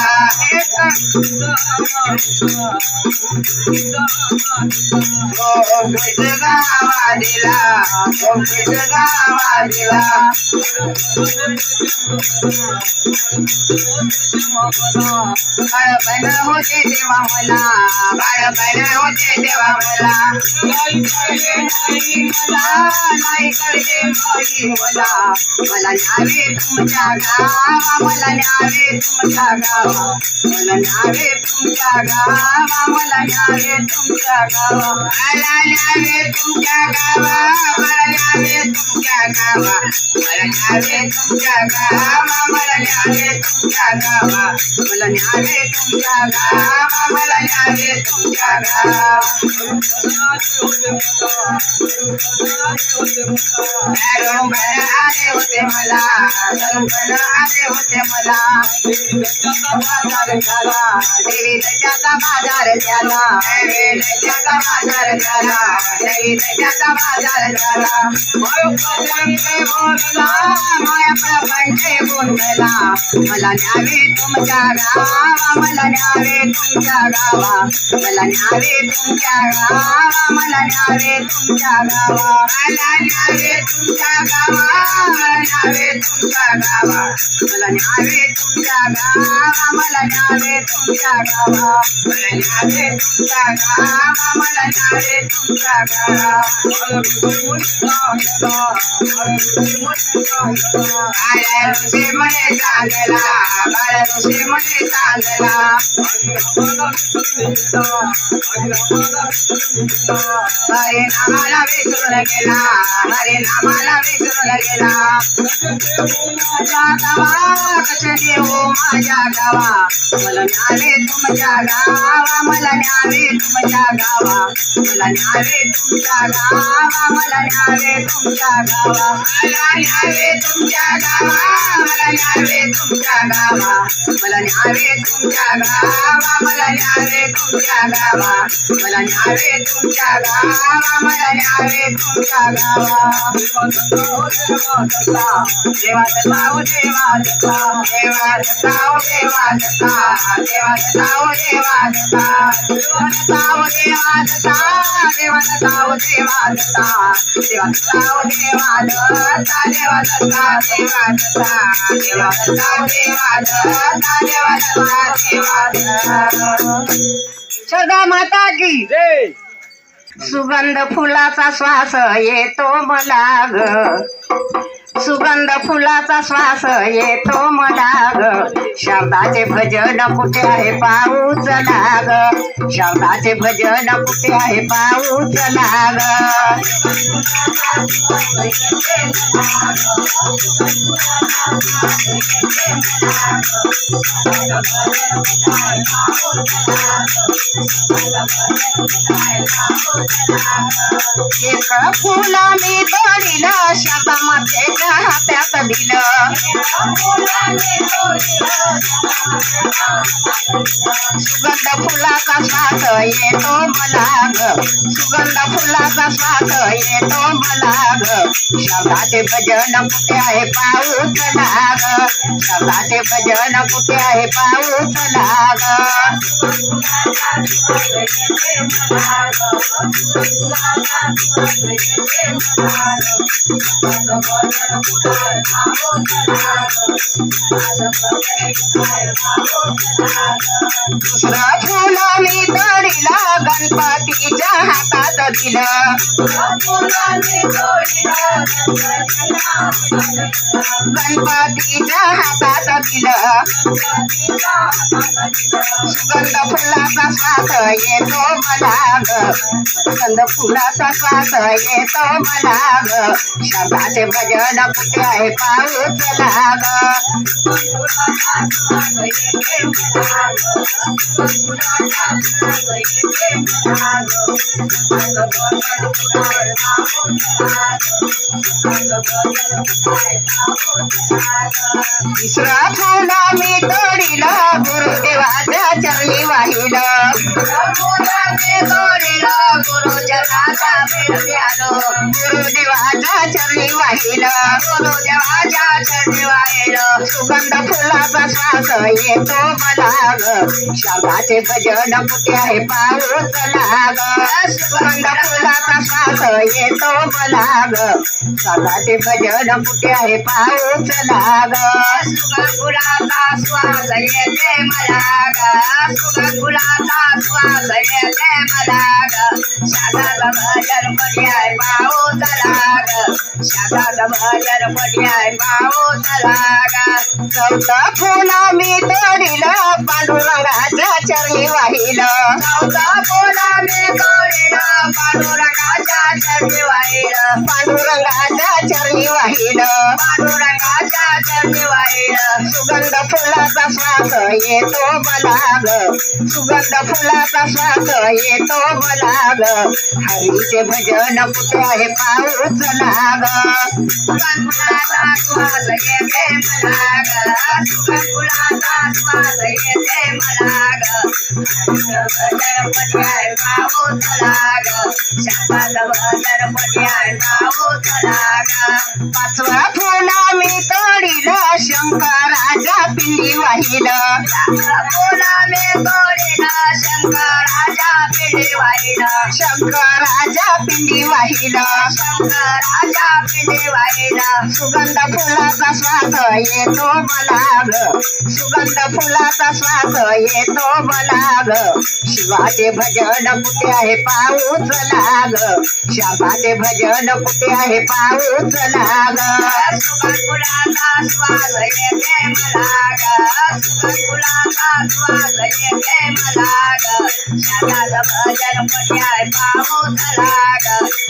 सोमतेचा आवाज दिला सोमतेचा आवाज दिला बाळपण होते तेव्हा मला बाळपण होते तेव्हा मला नाही कळले मला मला न्यावे तुमच्या गावा मला न्यावे तुमच्या गावा मला न्यावे तुमच्या गावा मला न्यावे तुमच्या गावा मला न्यावे तुमच्या गावा मला न्यावे तुमच्या गावा मला न्यावे तुमच्या गावा मला न्यावे तुमच्या गावा मला न्यावे तुमच्या गावा मला न्यावे तुमच्या गावा तरुणपण आले होते मला तरुणपण आले होते मला देवी त्याचा बाजार झाला देवी त्याचा बाजार झाला देवी त्याचा बाजार झाला माया प्रपंच गोंधला मला न्यावे तुमच्या गावा मला न्यावे तुमच्या गावा मला न्यावे तुमच्या गावा मला न्यावे तुमच्या गावा मला न्यावे तुमच्या गावा मला न्यावे तुमच्या गावा मला न्यावे तुमच्या गावा मला न्यावे तुमच्या गावा मला न्यावे तुमच्या गावा मला न्यावे तुमच्या गावा ऋषी म्हणे चांगला बाळ ऋषी म्हणे चांगला हरे नामाला विसरून गेला हरे नामाला विसरून गेला माझ्या गावा कसे देऊ माझ्या गावा मला न्यावे तुमच्या गावा मला न्यावे तुमच्या गावा मला न्यावे तुमच्या गावा मला न्यावे तुमच्या गावा मला न्यावे तुमच्या गावा मला न्यावे तुमच्या गावा मला न्यावे तुमच्या गावा मला न्यावे तुमच्या गावा मला न्यावे तुमच्या गावा मला न्यावे तुमच्या गावा देवा दत्ता ओ देवा दत्ता देवा दत्ता ओ देवा दत्ता देवा दत्ता ओ देवा दत्ता देवा दत्ता ओ देवा दत्ता देवा दत्ता ओ देवा दत्ता देवा दत्ता ओ देवा दत्ता देवा दत्ता देवा दत्ता देवा दत्ता ओ देवा दत्ता देवा दत्ता देवा दत्ता सदा माता की जय. सुगंध फुलाचा श्वास येतो मला ग सुगंध फुलाचा श्वास येतो मला ग शब्दाचे भजन कुठे आहे पाऊस लाग शब्दाचे भजन कुठे आहे पाऊस लाग एक फुला मी तोडिलं शब्दामध्ये हात्यात दिलं सुगंध फुलाचा श्वास येतो मला ग सुगंध फुलाचा श्वास येतो मला ग शब्दाचे भजन कुठे आहे पाऊस लाग शब्दाचे भजन कुठे आहे पाऊस लाग दुसरं फुल मी तोडिला गणपतीच्या हातात दिलं गणपतीच्या हातात दिलं सुगंध फुलाचा श्वास येतो मला ग सुगंध फुलाचा श्वास येतो मला ग शब्दाचे भजन कुठे आहे पाऊस लाग तिसरा फुल मी तोडिलं गुरुदेवाच्या चरणी वाहिलं गुरुदेवाच्या चरणी वाहिलं सुगंध फुलाचा श्वास येतो मला ग शब्दाचे भजन कुठे आहे पाऊस लाग सुगंध फुलाचा श्वास येतो मला ग शब्दाचे भजन कुठे आहे पाऊस लाग सुगंध फुलाचा श्वास येते मला ग सुगंध फुलाचा श्वास येते मला ग शब्दाचं भजन कुठे आहे पाऊस लाग शब्दाचं भजन कुठे आहे पाऊस लाग चौथा फुल मी तोडिलं पांडुरंगाच्या चरणी वाहिलं चौथा फुल मी तोडिलं पांडुरंगाच्या चरणी वाहिलं पांडुरंगाच्या चरणी वाहिलं पांडुरंगाच्या चरणी वाहिलं सुगंध फुलाचा श्वास येतो मला ग सुगंध फुलाचा श्वास येतो मला ग हरीचे भजन कुठे आहे पाऊस लाग सुगंध फुलाचा श्वास येते मला ग सुगंध फुलाचा श्वास येते मला ग भजन कुठे आहे पाऊस लाग शब्दाचं भजन कुठे आहे पाऊस लाग पाचवा फुल मी तोडिलं शंकराच्या पिंडी वाहिलं फुल मी तोडिलं शंकराच्या पिंडी वाहिलं शंकराच्या पिंडी वाहिलं शंकराच्या पिंडी वाहिलं सुगंध फुलाचा श्वास येतो मला ग सुगंध फुलाचा श्वास येतो मला ग शिवाचे भजन कुठे आहे पाऊस लाग श्यामाचे भजन कुठे आहे पाऊस लाग सुगंध फुलाचा श्वास येते मला ग सुगंध फुलाचा श्वास येते मला ग श्यामाचं भजन कुठे आहे पाऊस लाग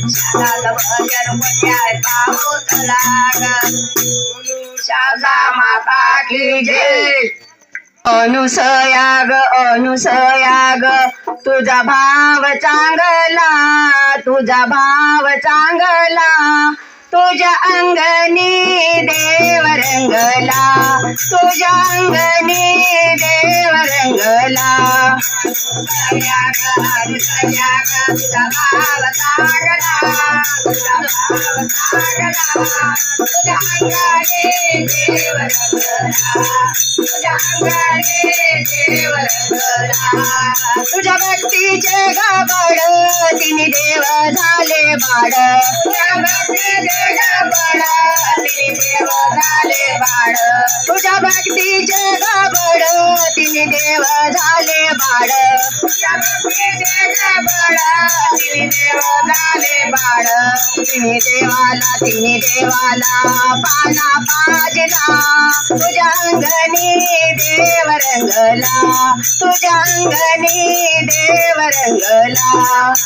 श्यामाचं भजन कुठे आहे पाऊस लाग शारदा माता की जय अनुसया ग अनुसया ग तुझा भाव चांगला तुझा भाव चांगला तुझ्या अंगणी देव रंगला तुझ्या अंगणी देव रंगला अनुसया ग तुझा भाव चांगला तुझा भाव चांगला तुझ्या अंगणी देव रंगला तुझ्या अंगणी देव रंगला तुझ्या भक्तीचे गबड तिने देव झाले बाड तुझ्या भक्तीचे गबड तिने देव झाले बाड तुझ्या भक्तीचे गबड तिने देव झाले बाड तुझ्या भक्तीचे गबड तिने देव झाले बाड तिने देवाला पाना पाजला तुझ्या अंगणी देव रंगला तुझ्या अंगणी देव रंगला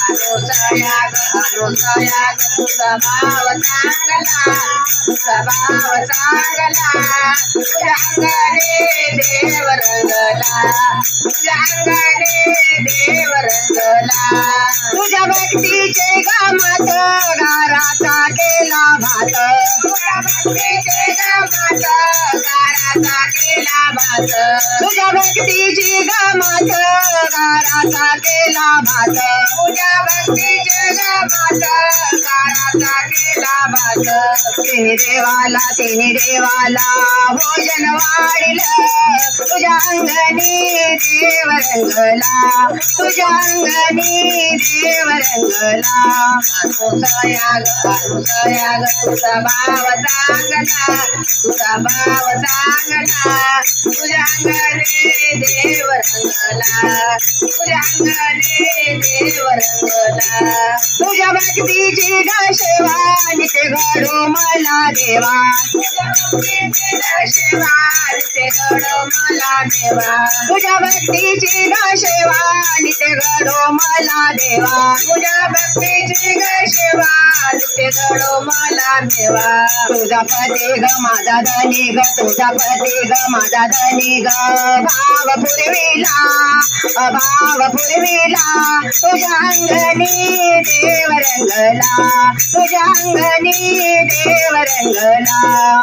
अनुसया ग तुझा भाव चांगला तुझा भाव चांगला तुझ्या अंगणी देव रंगला तुझ्या अंगणी देव रंगला तुझ्या भक्तीचे गमत गाराचा केला भात तुझ्या भक्तीचे गमत गाराचा केला भात भात तुझ्या भक्तीची गमत गाराचा केला भात तुझ्या भक्तीचे गमात गाराचा केला भात तिने देवाला भोजन वाढलं तुझ्या अंगणी देव रंगला तुझ्या अंगणी देव रंगला अनुसया ग तुझा भाव चांगला तुझा भाव चांगला तुझ्या अंगणे देव रंगला तुझ्या अंगणे देव रंगला तुझ्या भक्तीची गशेवा नित्य घडो मला देवा तुझ्या भक्तीचे शिवा ते घडो मला देवा तुझ्या भक्तीची गशेवा नित्य घडो मला देवा तुझ्या भक्तीची शिवा ते घडो मला देवा तुझा पती ग माझा धनी ग तुझा पती ग माझा धनी ग भाव पुरविला तुझ्या अंगणी देव रंगला तुझ्या अंगणी देव रंगला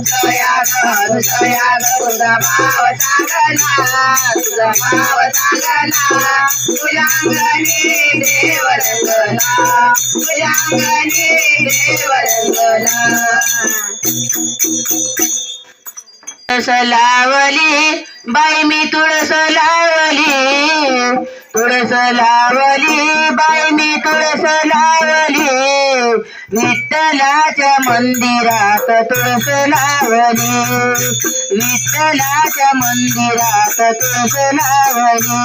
सया ग तुझा भाव चांगला तुझा भाव चांगला तुझ्या अंगणी देव रंगला तुझ्या अंगणी देव रंगला तुळस लावली बाई मी तुळस लावली तुळस लावली बाई मी तुळस लावली विठ्ठलाच्या मंदिरात तुळस लावली विठ्ठलाच्या मंदिरात तुळस लावली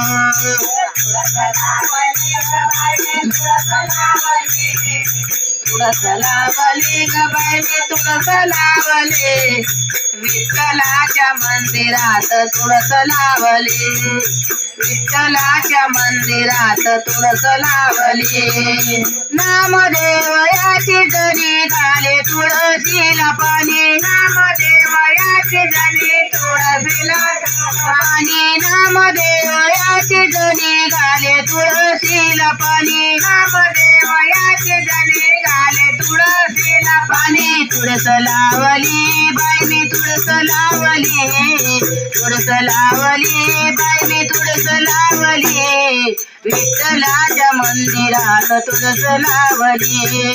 तुळस लावली ग बाई मी तुळस लावली विठ्ठलाच्या मंदिरात तुळस लावली विठ्ठलाच्या मंदिरात तुळस लावली नामदेवयाची जरी घाले तुळशीला पाणी नामदेवयाची जणी तुळशीला पाणी नामदेवयाची जरी घाले तुळशीला पाणी नामदेवयाची जणी घाले तुळशीला पाणी तुळस लावली बाई मी तुळस लावली तुळस लावली बाई मी तुळस लावली विठ्ठलाच्या मंदिरात तुळस लावली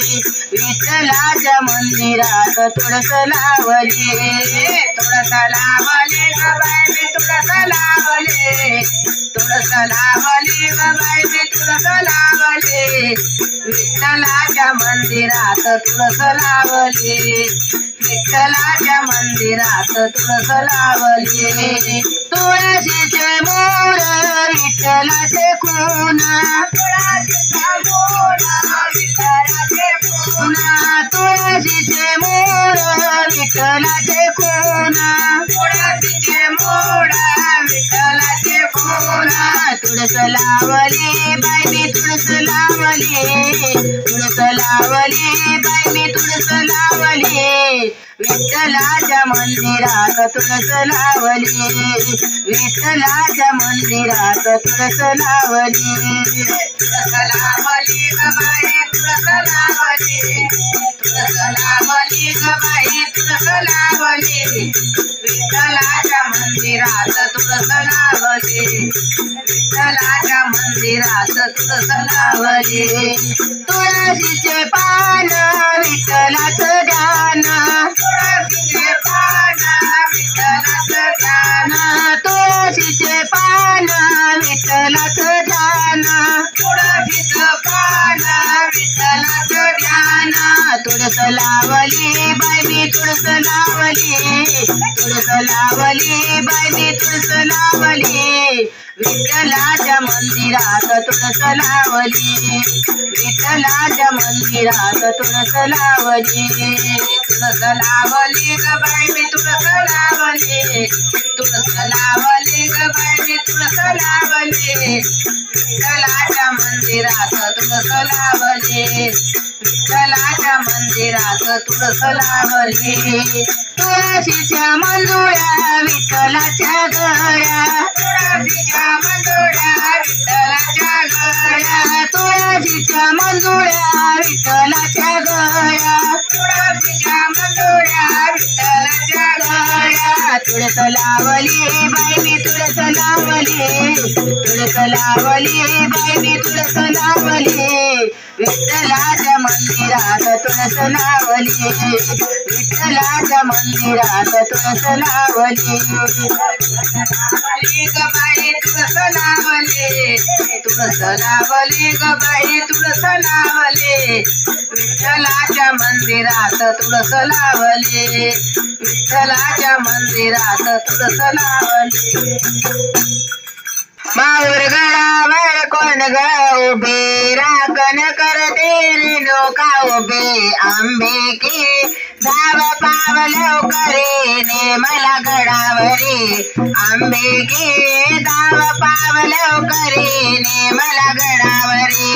विठ्ठलाच्या मंदिरात तुळस लावली तुळस लावली ग बाई मी तुळस लावली तुळस लावली ग बाई मी तुळस लावली विठ्ठलाच्या मंदिरात तुळस लावली विठ्ठलाच्या मंदिरात तुळस लावली तुळशीचे मोर विठ्ठलाचे खून तुळशीचा मोर विठ्ठलाचे खून तुळशीचे मोर विठ्ठलाचे खून तुळशीचे मोर विठ्ठलाचे खून तुळस लावली बाई मी तुळस लावली तुळस लावली बाई मी तुळस लावली विठ्ठलाच्या मंदिरात तुळस लावली विठ्ठलाच्या मंदिरात तुळस लावली तुळस लावली ग बाई तुळस लावली तुळस लावली ग बाई तुळस लावली विठ्ठलाच्या मंदिरात तुळस लावली विठ्ठलाच्या मंदिरात तुळस लावली तुळशीचे पान विठ्ठलाचं ध्यान तुळशीचे पान विठ्ठलाचं ध्यान तुळशीचे पान विठ्ठलाचं ध्यान तुळशीचं पान विठ्ठलाचं ध्यान तुळस लावली बाई मी तुळस लावली तुळस लावली बाई मी तुळस लावली विठ्ठलाच्या मंदिरात तुळस लावली विठ्ठलाच्या मंदिरात तुळस लावली तुळस लावली ग बाई मी तुळस लावली तुळस लावली ग बाई मी तुळस लावली विठ्ठलाच्या मंदिरात तुळस लावली विठ्ठलाच्या मंदिरात तुळस लावली तुळशीच्या मंजुळ्या विठ्ठलाच्या गळ्या तुळशीच्या मंजुळ्या विठ्ठलाच्या गळ्या तुळशीच्या मंजुळ्या विठ्ठलाच्या गळ्या तुळशीच्या मंजुळ्या विठ्ठलाच्या गळ्या तुळस लावली लावली बाई मी तुळस लावली विठ्ठलाच्या मंदिरात तुळस लावली विठ्ठलाच्या मंदिरात तुळस लावली ग बाई तुळस लावली तुळस लावली ग बाई तुळस लावली विठ्ठलाच्या मंदिरात तुळस लावली विठ्ठलाच्या मंदिरात तुळस लावली माऊर गडावर कोण ग उभे राखण करते रे लोका उभे आंबेकी धाव पावल करेने मला गडावरी आंबेकी धाव पावल करेने मला गडावरी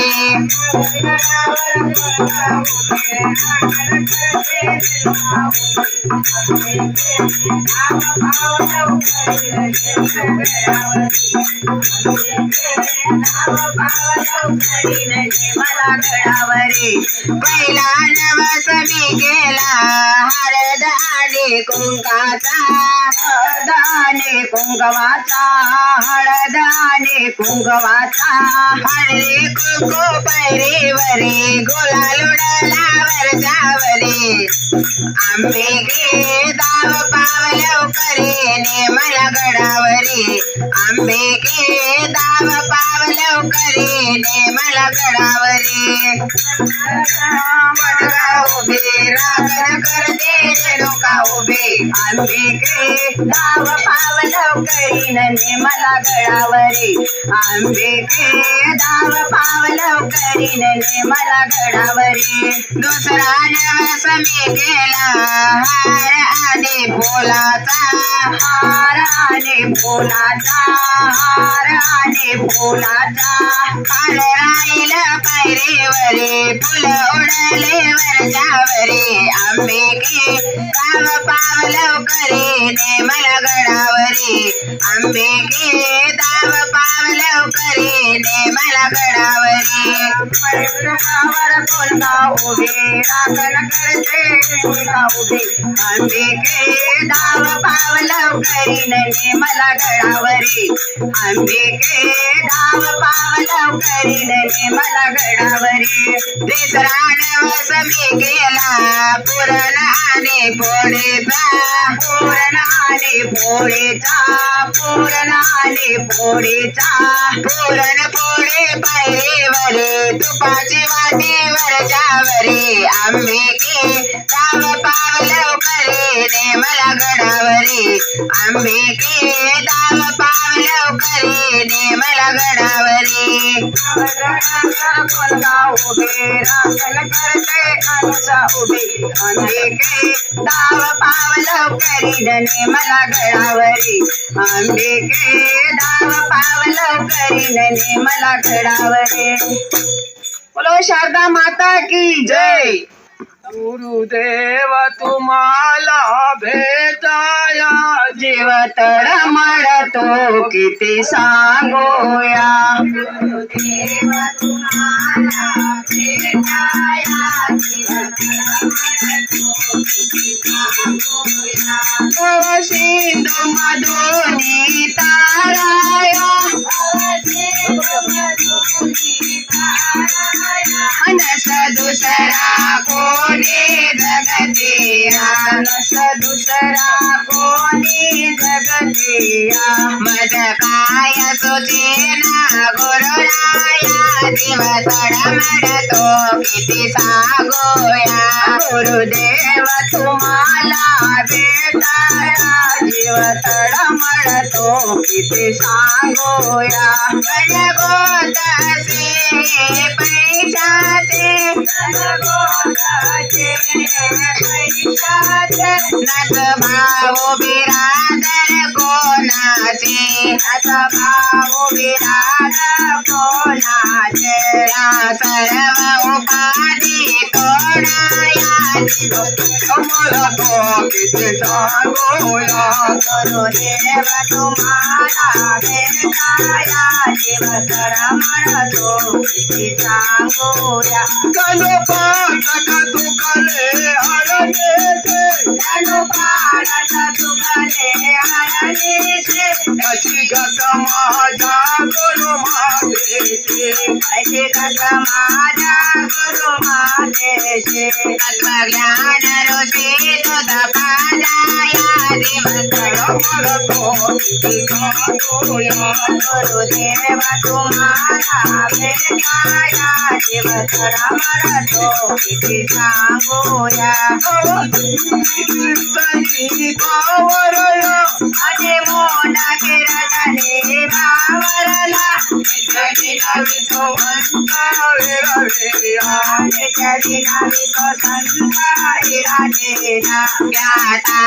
मला गडावरी पहिला नवस मी गेला हळद आणि कुंकाचा हळद आणि कुंकवाचा हळद आणि कुंकवाचा हळदी कुंकू पैरीवरी गुलाल उडला वरच्यावरी आंबेकी दाव पावल करेने मला गडावरी आंबेकी दाव पावल करेने मला गडावरी वडगा उभे राखण करते लोका उभे आंबेकी दाव पावल करीने मला गडावरी आंबेकी दाव पावल करीने मला गडावरी दुसरा नवस मी केला हार आणि फुलाचा हार आणि फुलाचा हार आणि फुलाचा काल राहील पैरीवरी फुल उडले वरच्यावरी आंबेकी गाव पावल करीने मला गडावरी आंबेकी दाव पावल करीने मला गडावरी कोणता उभे राखण करते उभे आंबेकी दाव पावल करीने मला गडावरी आंबेकी दाव पावल करीने मला गडावरी तिसरा नवस मी केला पुरण आणि पोळीचा पुरण आणि पोळीचा पुरण आणि पोळीचा पुरण पोळी पैरीवरी तुपाची वाटी वरच्यावरी आंबेकी दाव पावल करीने मला गडावरी आंबेकी दाव पावल करीने मला गडावरी उभे राखण करते अनुसा उभे आंबेकी दाव पावल करीने मला गडावरी आंबेकी दाव पावल करीने मला गडावरी बोलो शारदा माता की जय गुरुदेव तुम्हाला भेटाया जीव तळमळतो किती सांगोया गुरुदेव तुम्हाला भेटाया जीव तळमळतो किती सांगोया सिंधू मधुनी ताराया नस दुसरा कोणी जगतिया नस दुसरा कोणी जगतिया मज काय सुचेना गुरुराया जीव तडमडतो किती सांगोया गुरुदेव तुम्हाला भेटाया जीव तडमडतो किती सांगोया गोताचे पैशाचे नच भाऊ बिरादर कोणाचे नच भाऊ बिरादर कोणाचे सर्व उपाधी तोडाया तुम्हाला तो किती सांगोया गुरुदेव तुम्हाला भेटाया जीव तडमडतो किती सांगोया पाठक तुकले हरणे पाडत तुकले हरणे अशी गत माझ्या गुरु मातेची अशी गत माझ्या गुरु मातेची तत्वज्ञान ऋषी दूध पाजाया देवतळ म्हणतो शिकागोया गुरुदेव तुम्हाला भेटाया देवतळ म्हणतो किती सांगूया कीर्तनी पावरया अरे मोठा किरतने बावरला तो अंतावे रवेया त्याच्या दिनावी तो संताई राजेना ज्ञाता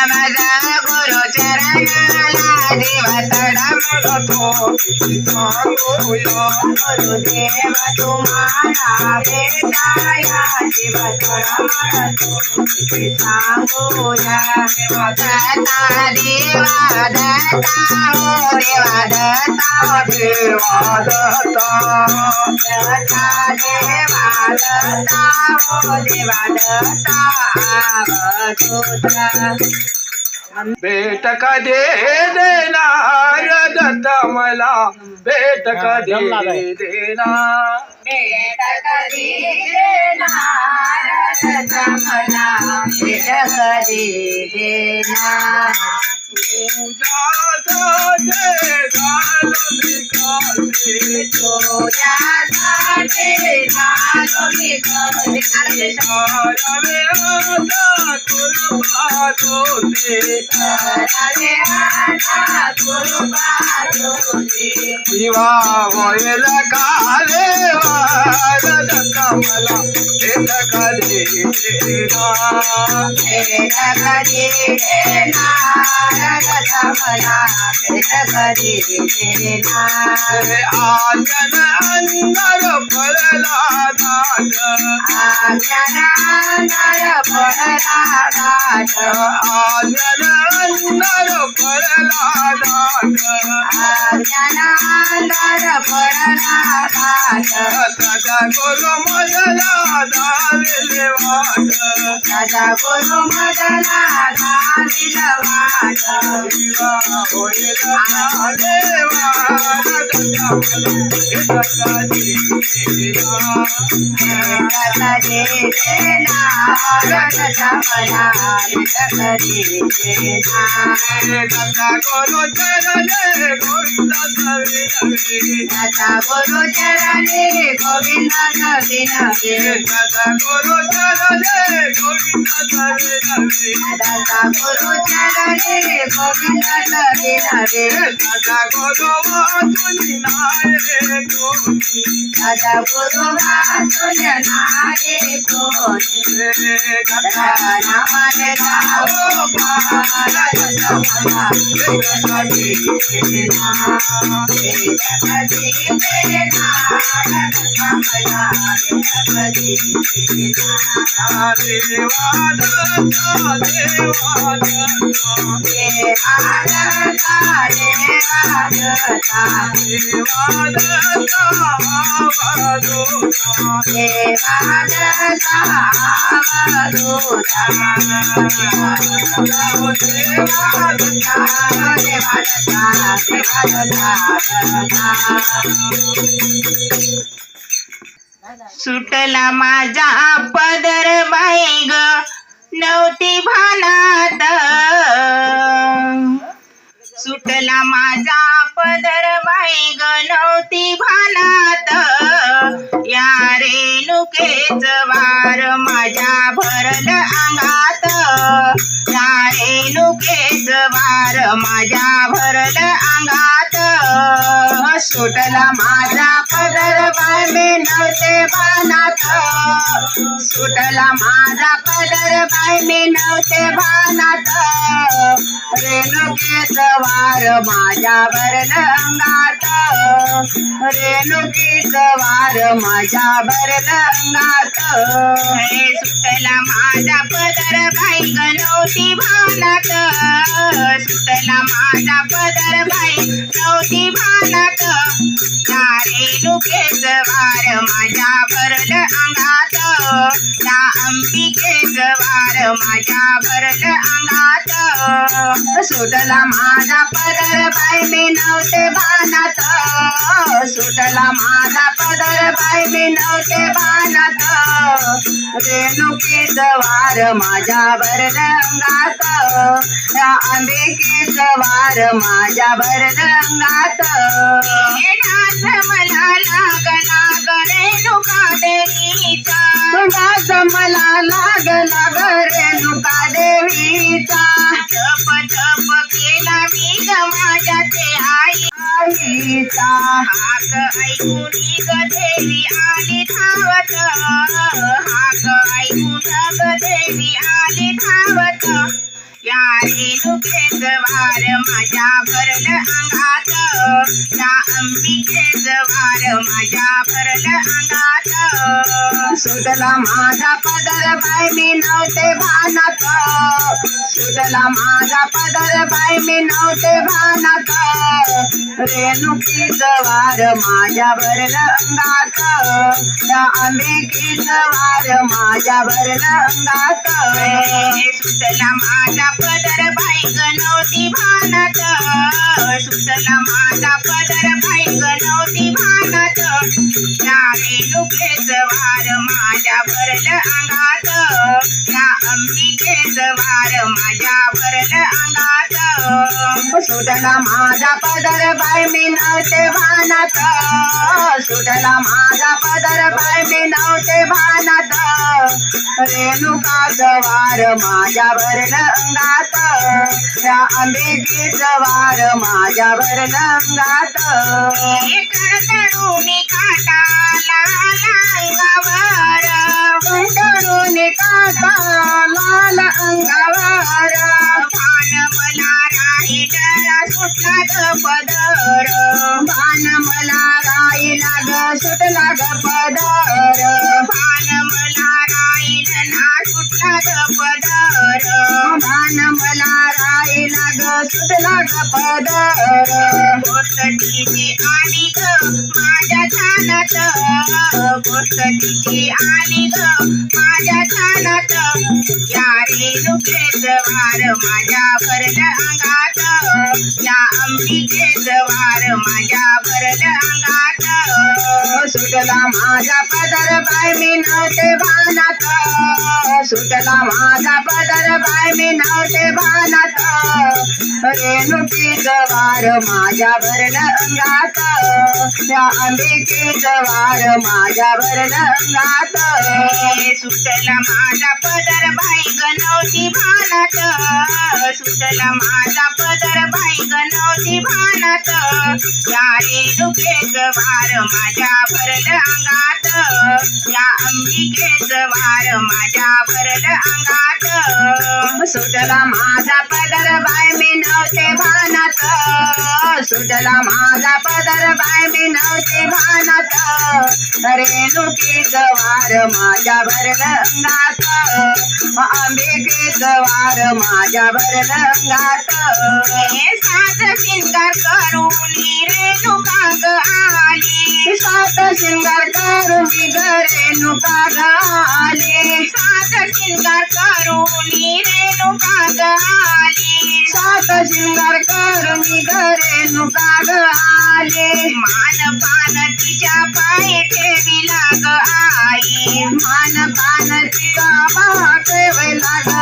माझा गुरु चरणाला देवतळा म्हणतो शिकागोया गुरुदेव तुम्हाला भेटाया देवतळा म्हणतो किती सांगूया दत्ता देवा दत्ता हो देवा दत्ता देवादत्ता दत्ता देवा दत्ता हो देवा दत्ता अवधूता भेट कधी देणार दत्त मला भेट कधी देणार भेट कधी देणार दत्ता मला भेट कधी देणार तुझ्यासाठी झालो भिकारी तुझ्यासाठी झालो मी कधी करावे आता कुर्बान होते करावे आता कुर्बान होते शिवा होईल काले दत्त मला भेट कधी देणार भेट कधी देणार दत्ता मला भेट कधी देणार आजन अंदर पडला दाट आज्ञानांतर पडला दाट आजन अंदर पडला दाट आज्ञानांतर पडला दाट सदा गुरु मजला दाविले वाट सदा गुरु मदना धाविल वाट शिवा होईल काले दत्त मला भेट कधी देणार दत्ता मला भेट कधी देणार दत्ता गुरु चरणे गोविंद नवे नवे दत्ता गुरु चरणे गोविंद नवे नवे दत्ता गुरु चरणे गोविंद नवे नवे दत्ता गुरु चरणे गोविंद नवे नवे दत्ता गुरु वाचुनी नाय कोणी दत्ता गुरु वाचून नाये कोणी दत्ता नामाने गावो पार दत्ता मला भेट कधी देणार भेट कधी देणार दत्ता मला भेट कधी देणार देवा दत्ता देवादत्ता देवादत्ता देवादत्ता अवधूता देवादत्ता अवधूता देवादत्ता सुटला माझा पदर बाई ग नव्हती भानात सुटला माझा पदर बाई ग नव्हती भानात या रेणुकेच वार माझ्या भरल अंगात या रेणुकेच वार माझ्या भरल अंगात सुटला माझा पदर बाई मी नव्हते भानात सुटला माझा पदर बाई मी नव्हते भानात रेणुकेच वार माझ्या भरल अंगात रेणुकेच वार माझ्या भरल अंगात हे सुटला माझा पदर बाई ग नव्हती भानात सुटला माझा पदर बाई नव्हती भानात या रेणुकेच वार माझ्या भरल अंगात या अंबिकेच वार माझ्या भरलं अंगात सुटला माझा पदर बाई मी नव्हते भानात सुटला माझा पदर बाई मी नव्हते भानात रेणुकीच वार माझ्या भरलं अंगात त्या अंबिकेच वार माझ्या भरलं अंगात नाथ मला लागला ग रेणुका देवीचा नाथ मला लागला ग रेणुका देवीचा जप जप केला मी ग माझ्या ते आईचा हाक ऐकून ग देवी आली धावत हाक ऐकून ग देवी आली धावत या रेणुकेच वार माझ्या भरलं अंगात त्या अंबिकेच वार माझ्या भरलं अंगात सुटला माझा पदर बाई मी नव्हते भानात सुटला माझा पदर बाई मी नव्हते भानात रेणुकीच वार माझ्या भरलं अंगात त्या अंबिकेच वार माझ्या भरलं अंगात सुटला माझा पदर बाई ग नव्हती भानात सुटला माझा पदर बाई ग नव्हती भानात त्या रेणुकेच वार माझ्या भरलं अंगात त्या अंबिकेच वार माझ्या भरलं अंगात सुटला माझा पदर बाई मी नव्हते भानात सुटला माझा पदर बाई मी नव्हते भानात रेणुकाच वार माझ्या भरलं अंगात त्या अंबिकेच वार माझ्या भरलं अंगात कणकणुनी काटा लाल अंगावर कणकणुनी काटा लाल अंगावर भान मला राहिलं सुटला ग पदर भान मला राहिला ग सुटला ग पदर भान मला राहिलं ना सुटला ग पदर भान मला राहिला ग सुटला ग पदर गोष्ट तिची आली ग माझ्या ध्यानात गोष्ट तिची आली ग माझ्या ध्यानात या रेणुकेच वार माझ्या भरलं अंगात या अंबिकेच वार माझ्या भरलं अंगात सुटला माझा पदर बाई मी नव्हते भानात सुटला माझा पदर बाई मी नव्हते भानात रेणुकीच वार माझ्या भरलं अंगात त्या अंबिकेच वार माझ्या भरलं अंगात सुटला माझा पदर बाई ग नव्हती भानात सुटला माझा पदर बाई ग नव्हती भानात या रेणुकेच वार माझ्या भरलं अंगात या अंबिकेच वार माझ्या भरलं अंगात सुटला माझा पदर बाई मी नव्हते भानात सुटला माझा पदर बाई मी नव्हते भानात रेणुकीच वार माझ्या भरलं अंगात अंबिकेच वार माझ्या भरलं अंगात सात शिंगार करून रेणुका ग आली सात शिंगार करून ग रेणुका ग आली सात शिंगार करून रेणुका ग आली सात शिंगार करून ग रेणुका ग आली मान पान तिच्या पाय ठेविला ग आई मान पान तिच्या पाय ठेविला ग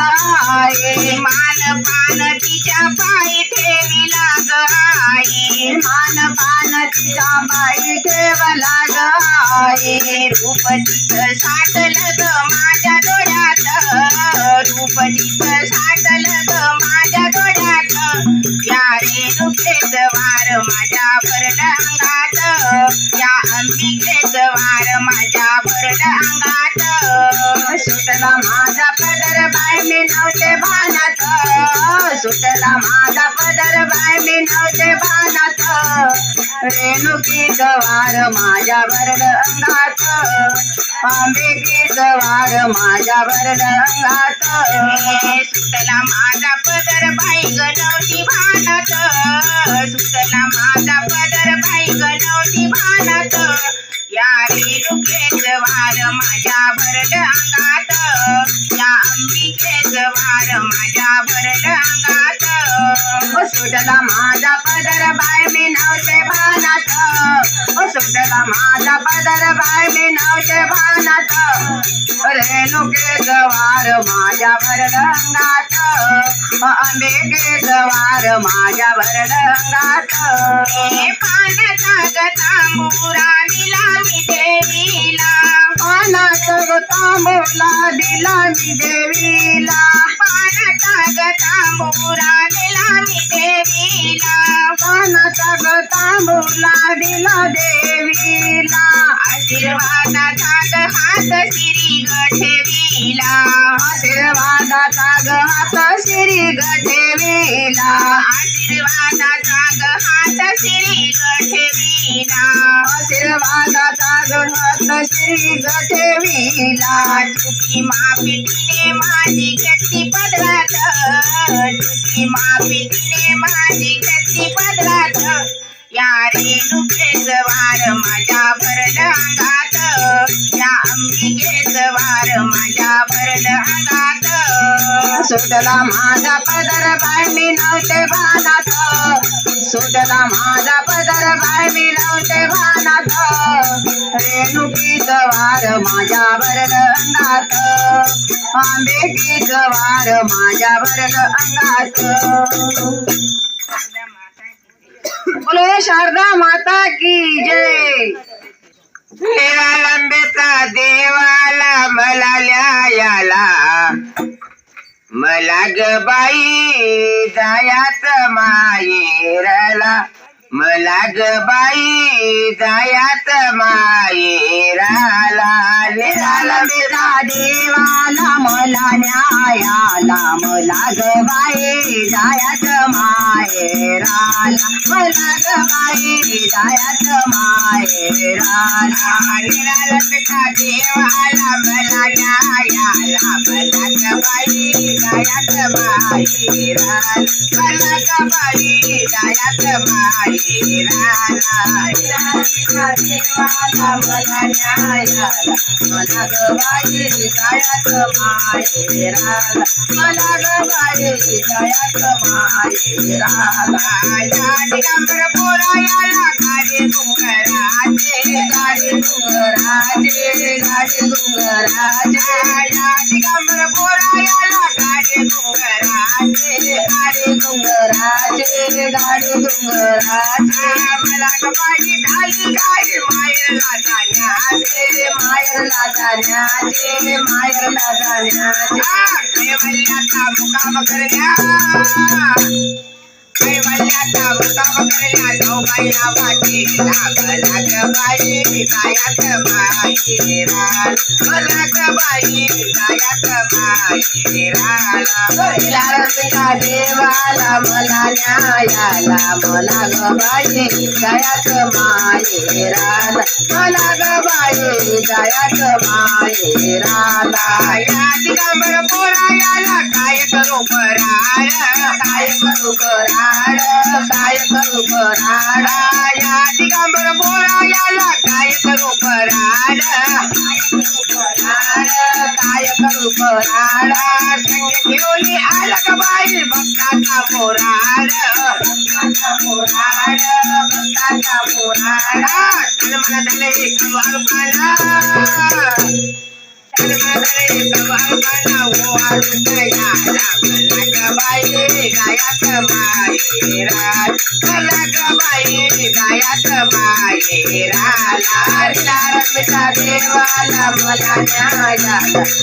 आई मान पान तिच्या पाय ठेविला ग आई मान पान तिच्या पाय ठेवला ग आई रूप तिचं साठलं ग माझ्या डोळ्यात रूप तिचं साठलं ग माझ्या डोळ्यात या रेणुकेच वार माझ्या भरलं अंगात या अंबिकेच वार माझ्या भरलं अंगात सुटला माझा पदर बाई मी नव्हते भानात सुटला माझा पदर बाई मी नव्हते भानात रेणुकीच वार माझ्या भरलं अंगात अंबिकेच वार माझ्या भरलं अंगात सुटला माझा पदर बाई ग नव्हती भानात सुटला माझा पदर बाई ग नव्हती भानात या रेणुकेच वार माझ्या भरलं अंगात या अंबिकेच सुटला माझा पदर बाय मी नव्हते भानात सुटला माझा पदर बाय मी नव्हते भानात रेणुके वार माझ्या भरडंगात अंबिके वार माझ्या भरडंगात पानाचा ग तांबुरा दिला मी देवीला पानाचा ग तांबुरा दिला मी देवीला पानाचा ग तांबुरा दिला मी देवीला पानाचा ग तांबुरा दिला देवीला आशीर्वादाचा ग हात श्री ग ठेवीला आशीर्वादाचा ग हात श्री ग ठेवीला आशीर्वादाचा ग हात श्री ग ठेवीला आशीर्वादाचा ग हात श्री ग ठेवीला चुकी माफी दिले माझी घेतली पदरात चुकी माफी दिले माझी घेतली पदरात या रेणुकेच वार माझ्या भरल अंगात या अंबिकेच वार माझ्या भरल अंगात सुटला माझा पदर बाय मी नव्हते भानात सुटला माझा पदर बाय मी नव्हते भानात रेणुकीच वार माझ्या भरल अंगात आंबेकीच वार माझ्या भरल अंगात बोलो शारदा माता की जय निरालंबेचा देवाला मला न्यायाला मला ग बाई जायाच माहेराला मला ग बाई जायाच माहेराला निरालंबेचा देवाला मला न्यायाला मला ग बाई जायाच माहेराला मला ग बाई जायाच माहेराला निरालंबेचा देवाला मला न्यायाला मला ग बाई जायाच माहेराला मला ग बाई जायाच माहेराला देवाला मला न्यायाला मला ग बाई जायाच माहेराला मला ग बाई जायाच माहेराला दिगंबर पोरायाला गाडी डोंगराचे गाडी डोंगराचे गाडी डोंगराचे दिगंबर पोरायाला गाडी डोंगराचे गाडी डोंगराचे गाडी डोंगराचे मला गबाई ढाली गाडी मायरला जाण्याचे मायरला जाण्याचे मायरला जाण्याचे कैवल्याचा मुकाम करण्या कैवल्याचा मुकाम करण्या नवबाईला वाटेला मला गबाई जायाच माहेराला मला गबाई जायाच माहेराला निरालंबेचा देवाला मला न्यायाला मला ग बाई जायाच माहेराला मला ग बाई जायाच माहेराला या दिगंबर पोरायाला काय करू फराळ काय करू कराड काय करू कराड या दिगंबर पोरायाला काय करू फराळ काय करू कराड संग घेऊन आला ग बाई भक्ताचा मोराड मोराड भक्ताचा मोराड मला झाले एक वारपाला मला ओ आला मला ग बाई गायात माहेराला मला ग बाई गायात माहेराला निरालंबेचा देवाला मला न्यायाला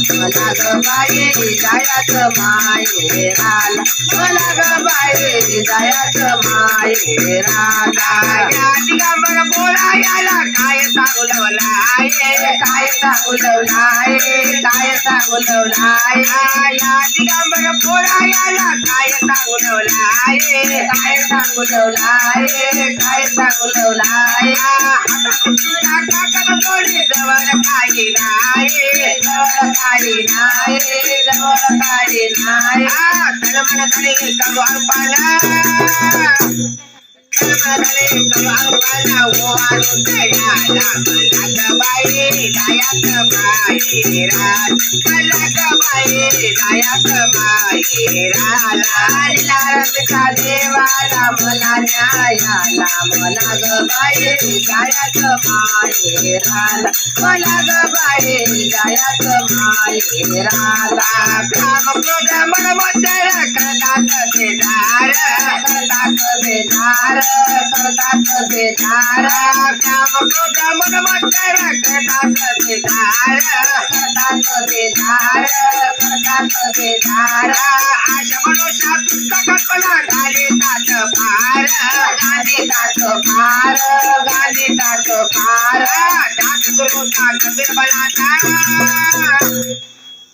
मला ग बाई जायाच माहेराला मला ग बाई जायाच माहेराला या दिगंबर पोरायाला काय सांगलवलाय काय सांगुलवलाय काय सांगुलवलाय या दिगंबर पोरायाला काय सांगलवलाय काय सांगुलवलाय काय सांगुलवलाय तुला काकड जोडी जवळ काही नाही जवळ काही नाही जवळ काही नाही तन मन झाले करू पाला कर्मधारे कमावाला ओवाळून दयाला मलाक बाई दयाक माहेरात मलाक बाई दयाक माहेराला लाडका देवाला मला न्यायाला मला ग बाई दयाक माहेराला मला ग बाई दयाक माहेराला काम क्रोध मन मत्तर करतात बेदार करतात बेदार करतात बेदार काम क्रोध मन मत्तर करतात बेदार करतात बेदार करतात बेदार आशा मनुष्या पुस्तकाला घालितात फार घालितात फार घालितात फार टाक गुरु टाक बिरबलाचा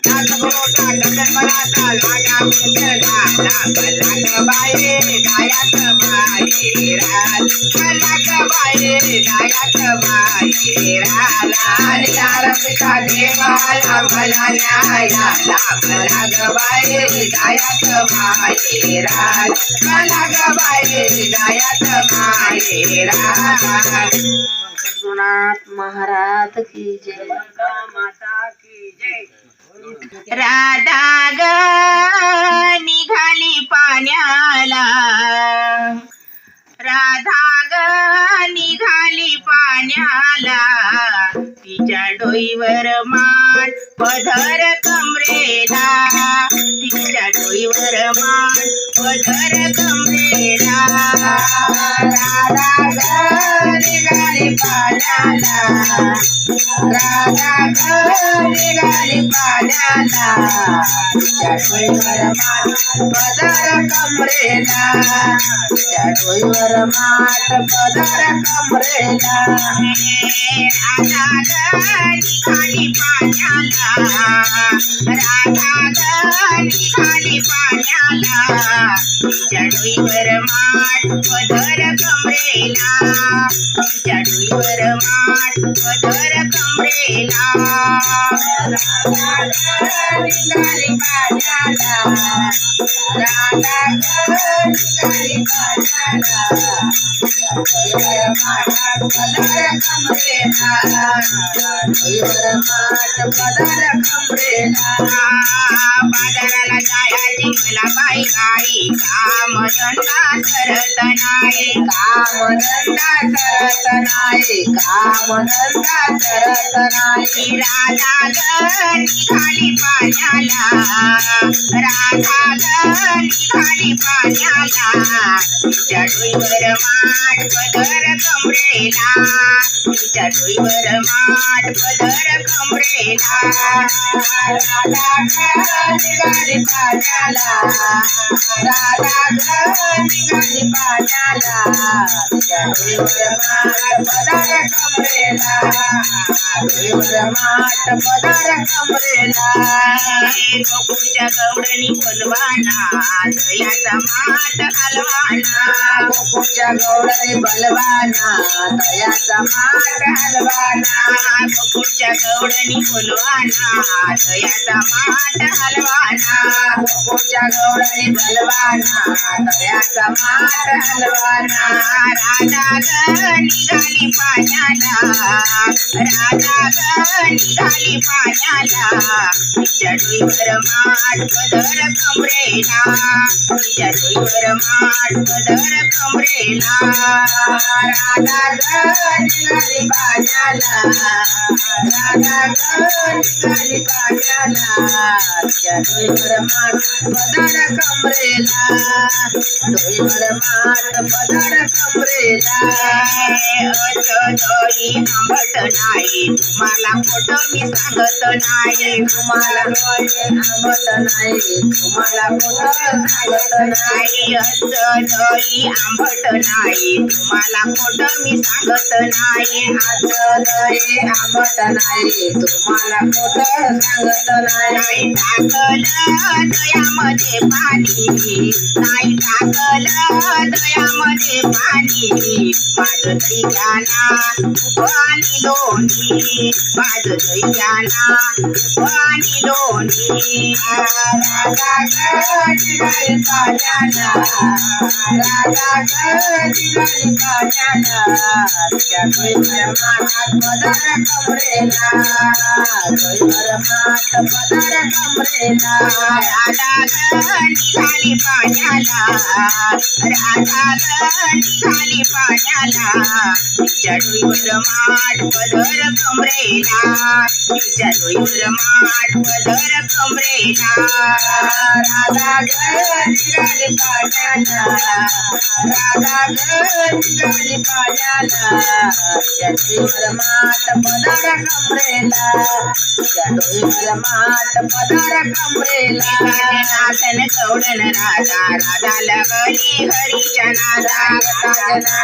नागपुरोटा गगनमनाचा लागा मुंडगाला मलाक बाई दयाक माहेरात मलाक बाई दयाक माहेराला लाडका देवाला मला न्यायाला मलाक बाई दयाक माहेरात मलाक बाई दयाक माहेरात गुरुनाथ महाराज की जय माता की जय राधा ग निघाली पाण्याला राधा ग निघाली पाण्याला तिच्या डोईवर मान पदर कमरेला तिच्या डोईवर मान पदर कमरेला राधा ग निघाली पाण्याला राधा ग निघाली पाण्याला तिच्या डोईवर माठ पदर कमरेला तिच्या डोईवर माठ पदर कमरेला राधा ग निघाली पाण्याला राधा ग निघाली पाण्याला तिच्या डोईवर माठ पदर कमरेला तिच्या डोईवर माठ पदर कमरेला राधा ग निघाली पाण्याला राधा ग निघाली पाण्याला डोईवर माठ पदर कमरेला डोईवर माठ पदर कमरेला बाजाराला जायची मला बाई गाई काम धंदा करत नाही कामधंदा करत नाही कामधंदा करत नाही राधा ग निघाली पाण्याला राधा ग निघाली पाण्याला तिच्या डोईवर माठ पदर कमरेला तिच्या डोईवर माठ पदर कमरेला राधा ग निघाली पाण्याला राधा ग निघाली पाण्याला तिच्या डोईवर माठ पदर कमरेला डोईवर माठ पदर कमरेला गोकुळच्या गवळणी बोलवाना दयाचा माठ हलवाना गोकुळच्या गवळणी बलवाना दयाचा माठ हलवाना गोकुळच्या गवळणी बोलवाना दयाचा माठ हलवाना गोकुळच्या गवळणी बलवाना दयाचा माठ हलवाना राधा ग निघाली पाण्याला राधा ग निघाली पाण्याला तिच्या डोईवर माठ पदर कमरेला तिच्या डोईवर माठ पदर कमरेला राधा ग निघाली पाण्याला राधा ग निघाली पाण्याला तिच्या डोईवर माठ पदर कमरेला डोईवर माठ पदर कमरेला डोई आंबट नाही तुम्हाला खोट मी सांगत नाही तुम्हाला आंबट नाही तुम्हाला खोटं सांगत नाही डोई आंबट नाही तुम्हाला खोट मी सांगत नाही दही आंबट नाही तुम्हाला काना खोटं सांगत नाही. टाकलं दयामध्ये पाणी, नाही टाकलं दयामध्ये पाणी, माझं दैयाना तूप आणि लोणी, माझं दैयाना तूप आणि लोणी. राधा ग जिगारी पाण्याला, राधा ग जिगारी पाण्याला, त्या डोईवर माठात पदर कमरेला, डोईवर माठ पदर कमरेला. राधा ग निघाली पाण्याला, राधा ग निघाली पाण्याला, तिच्या डोईवर माठ पदर कमरेला, तिच्या डोईवर माठ पदर कमरेला. राधा ग निघाली पाण्याला, राधा ग निघाली पाण्याला, त्या डोईवर माठ पदर कमरेला, त्या डोईवर माठ पदर कमरेला. नाचन कवडन राधा, राधा लगली हरीच्या नादा, राधा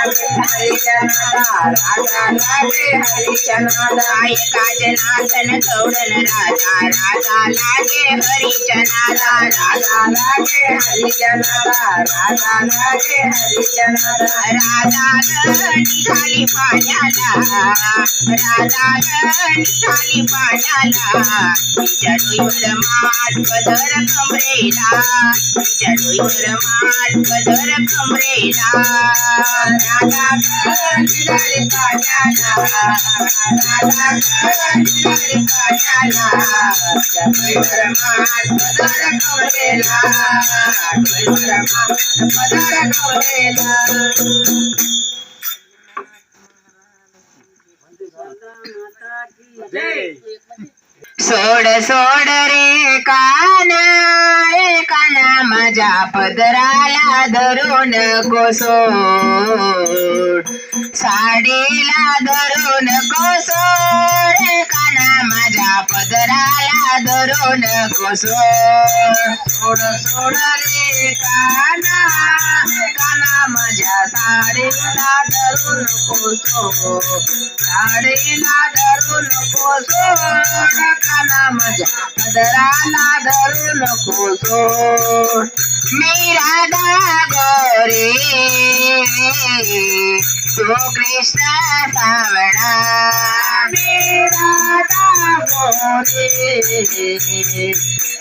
हरीच्या नादा, राधा लागे हरीच्या नादा. एकाच नाचन कवडन राधा, राधा लागे हरीच्या नादा, राधा लागे हरीच्या नादा, राधा लागे हरीच्या नादा. राधा ग निघाली पाण्याला, राधा ग निघाली पाण्याला, तिच्या डोईवर माठ पदर कमरेला, तिच्या डोईवर माठ पदर कमरेला. राधा ग निघाली पाण्याला, राधा ग निघाली पाण्याला, त्या डोईवर माठ पदर कमरेला, डोईवर माठ पदर कमरेला. सोड सोड रे काना, रे काना माझ्या पदराला धरू नको सोड, साडीला धरू नको सोड, रे काना माझ्या पदराला धरू नको सोड. सोड सोड रे काना, काना माझ्या साडीला धरू नको सोड, साडीला धरू नको सोड, काना माझ्या पदराला धरू नको सोड. मी राधा गोरे, तो कृष्ण सावळा, मी राधा गोरे,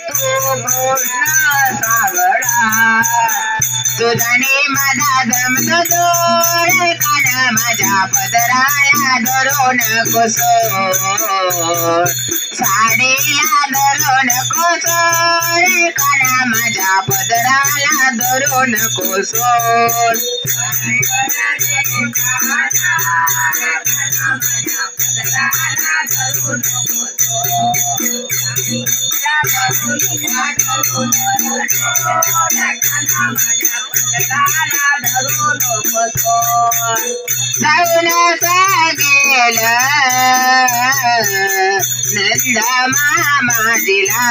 तू कृष्ण सावळा. तुझाने माझा दमतो दोर, काना माझ्या पदराला धरू नको सोड, साडीला धरू नको सोड, काना माझ्या पदराला धरू नको सोड. जाऊन गेलं नंद मामा दिला,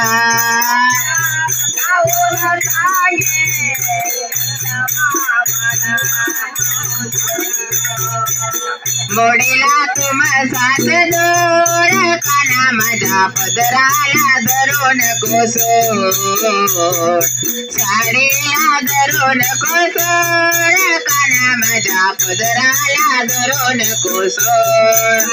मोडीला तुम साथ दोर, काना माझ्या पदराला धरू नको सोड, साडीला धरू नको सोड, काना माझ्या पदराला धरू नको सोड.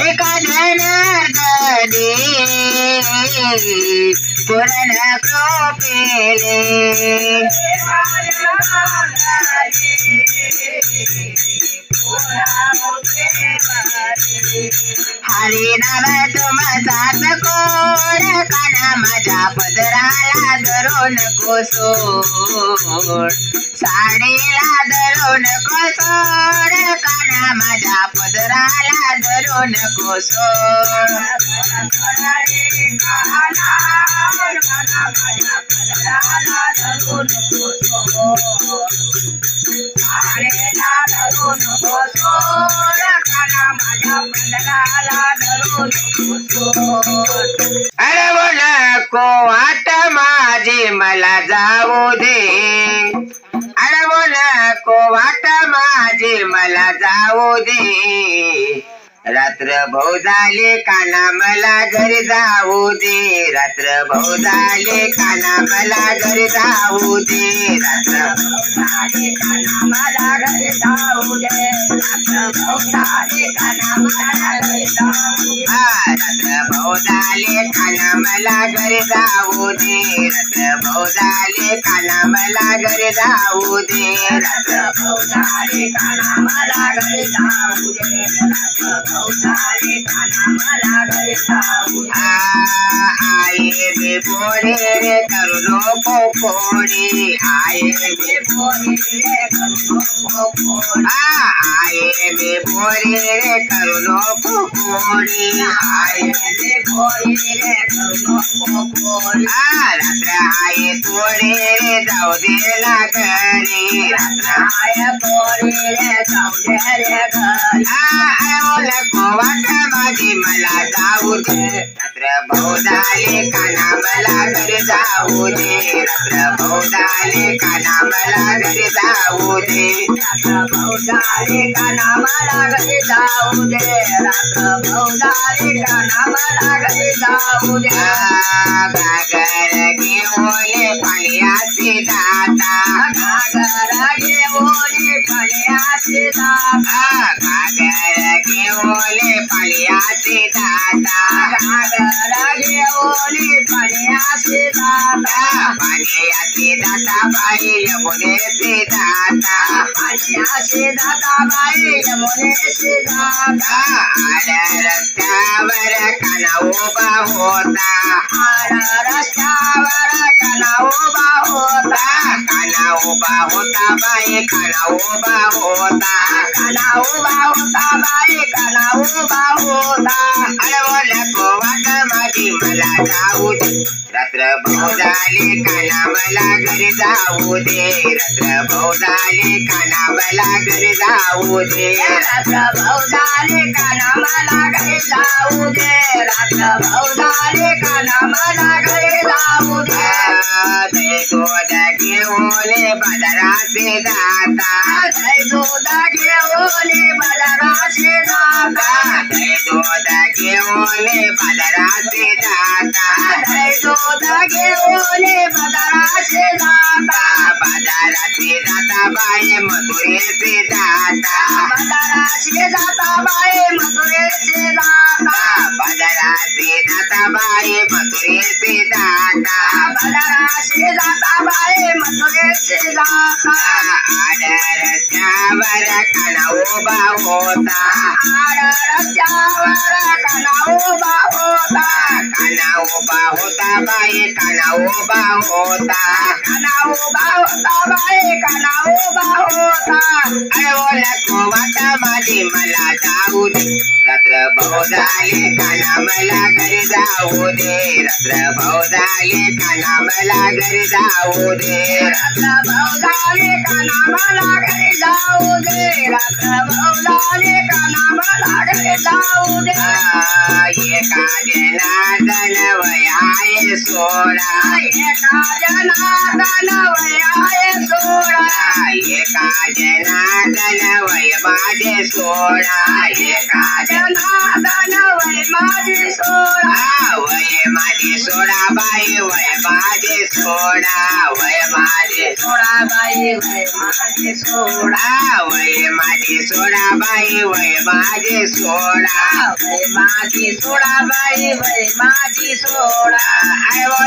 एका जनार्दने पूर्ण कृपेले, हरी नाव तुम साथ कोड, काना माझ्या पदराला धरू नको सोड, साडीला धरू नको सोड, काना माझ्या पदराला धरू नको सोड. पाण्याला धरू नको सोड काना माझ्या पंढराला धरू नको सोड अरे नको वाट माझी मला जाऊ दे अरे नको वाट माझी मला जाऊ दे रात्र भाऊ झाले काना मला घरी जाऊ दे रात्र भाऊ झाले काना मला घरी जाऊ दे रात्र झाले काना मला घरी जाऊ दे रात्र भाऊ झाले काना मला घरी जाऊ दे रात्र भाऊ झाले काना मला घरी जाऊ दे रात्र भाऊ झाले काना मला घरी जाऊ दे रात्र भाऊ झाले काना मला घरी जाऊ दे रात्र भाऊ झाले काना मला घरी जाऊ दे आये बे बोरे रे करू नको कोणी आये बे बोरे रे करू नको कोणी आये बे बोरे रे करू नको कोणी आये बे बोरे रे करू नको कोणी रात्र आहे थोडे रे जाऊ दे ना घरी रात्र आय बोरे रे जाऊ दे रे घरी नको वाट माझी मला जाऊ दे रात्र भाऊ झाले काना मला घरी जाऊ दे रात्र भाऊ झाले काना मला घरी जाऊ दे रात्र भाऊ झाले काना मला घरी जाऊ दे रात्र भाऊ झाले काना मला घरी जाऊ दे घागर घेऊन पाण्याचे दाता घागर घेऊन पाण्याचे दाता घागर घेऊन पाण्याचे दाता घागर घेऊन पाण्याचे दाता पाण्याचे दाता बाई यमुनेचे दाता पाण्याचे दाता बाई यमुनेचे दाता आड्या रस्त्यावर काना उभा होता रस्त्यावर काना उभा होता काना उभा होता बाई काना उभा होता काना उभा होता बाई काना उभा होता अरे नको वाट माझी मला जाऊ दे रात्र भाऊ झाले काना मला घरी जाऊ दे रात्र भाऊ झाले काना मला घरी जाऊ दे रात्र भाऊ झाले काना मला घरी जाऊ दे रात्र भाऊ झाले काना मला घरी जाऊ दे दूध घेऊन बाजाराचे जाता दूध घेऊन बाजाराचे जाता दूध घेऊन बाजाराचे जाता दूध घेऊन बाजाराचे जाता बाजाराचे जाता बाई मथुरेचे जाता बाजाराचे जाता बाई मथुरेचे जाता बाजाराचे जाता बाई मथुरेचे जाता बाजाराचे जाता बाई मथुरेचे जाता आड्या रस्त्यावर काना उभा होता रस्त्यावर काना उभा होता काना उभा होता बाई काना उभा होता काना उभा होता बाई काना उभा होता अरे नको वाट माझी मला जाऊ दे रात्र भाऊ झाले काना मला घरी जाऊ दे रात्र भाऊ झाले काना मला घरी जाऊ दे रात्र भाऊ झाले काना मला घरी जाऊ दे रात्र भाऊ झाले काना मला घरी जाऊ दे एका जनार्दन वयाय सोळा एका जनार्दन वयाय सोळा एका जनार्दन वय माझे सोळा एका जनार्दन वय माझे सोळा वय माझे सोळा बाई वय माझे सोळा वय माझे सोळा बाई वय माझे सोळा वय माझे सोळा बाई वय माझे सोळा वय माझी सोळा बाई वय माझी सोळा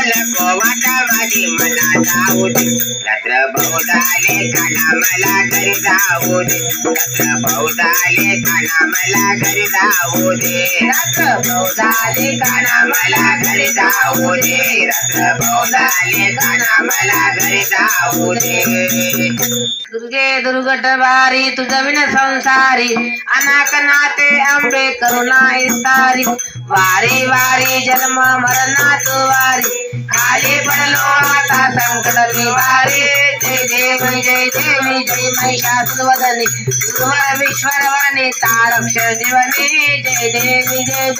नको वाट माझी मला जाऊ दे रात्र भाऊ झाले काना मला घरी जाऊ दे रात्र भाऊ झाले काना मला घरी जाऊ दे रात्र भाऊ झाले काना मला घरी जाऊ दे रात्र भाऊ झाले काना मला घरी जाऊ दे दुर्गे दुर्गट बारी तुझ विन संसारी अनाक नाते आंबे करुणा इस्तारी वारी वारी जन्म जन्म मरणात वारी खाली पडलो आता संकट निवारे जय देवी जय महिषासुरवदने सुरवर विश्वरवरने तारक्ष जीवने जय देवी जय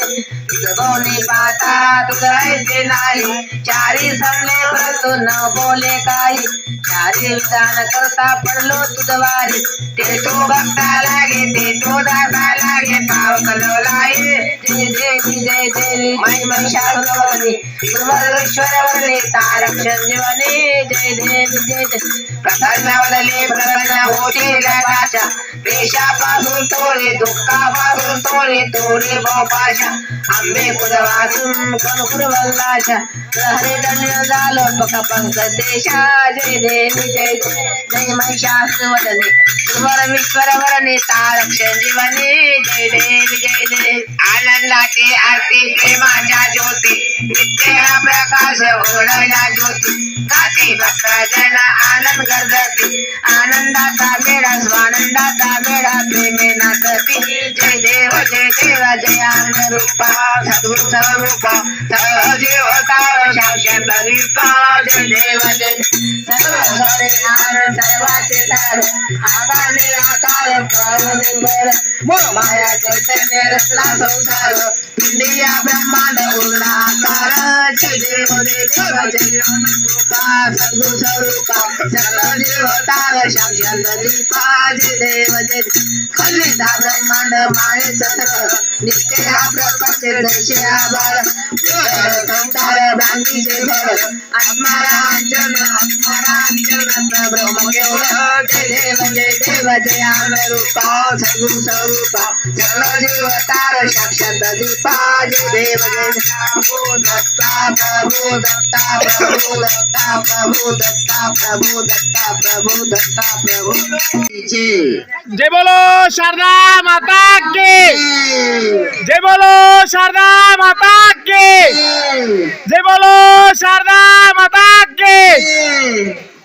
तुझगोनी पाता तुझं ऐसे नाही चारी समले परंतु न बोले काही चारी विधान करता पडलो तुझवारी ते तो भक्ता लागे ते तो दाता लागे पावकलो लागे जय देवी महिषासुरवदने सुरवरेश्वरवरने तारक्ष जीवने जय देवी जय प्रसन्नवदने प्रसन्न होती जगाच्या पेशापासून तोडे दुःखापासून तोडे भोपाशा आंबे फुलवासून कणकुर वल्लाशा हरे धन्य झालो पंक देशा जय देवी जय महिषासुरवदने सुरवर विश्वरवरने तारक्ष जीवने जय देवी आनंदाची आरती प्रेमाच्या ज्योती नित्य हा प्रकाश ओढल्या ज्योती गाते भक्त जन आनंद गर्जती आनंदाचा मेळा स्वानंदाचा मेळा प्रेमे नाचती जय देव जय आनंद रूपा सद्गुरु स्वरूपा सहजीवतार शाश्वत रूपा जय देव जय सर्वसारे आनंद सर्वाचे तार आधार निराकार प्रभुनिर्भर माया चैतन्य रचना संसार इंडिया ब्रह्मांड उरला आकार जय देव जय रूपा सद्गुरु स्वरूपा सर्व जीवतार शाश्वत दीपा जय देव जय खलिता ब्रह्मांड मायेचं सकळ नित्य हा प्रपंच जैसे आभाळ संसार भ्रांतीचे फळ आत्मारांजन ब्रह्म केवळ जय देव जय रूपा सद्गुरु स्वरूपा सर्व जीवतार साक्षात दीपा जय देव जय दत्ता प्रभु दत्ता प्रभु दत्ता प्रभु दत्ता प्रभु दत्ता प्रभु दत्ता प्रभु जय बोलो शारदा माता की जय बोलो शारदा माता की जय बोलो शारदा माता की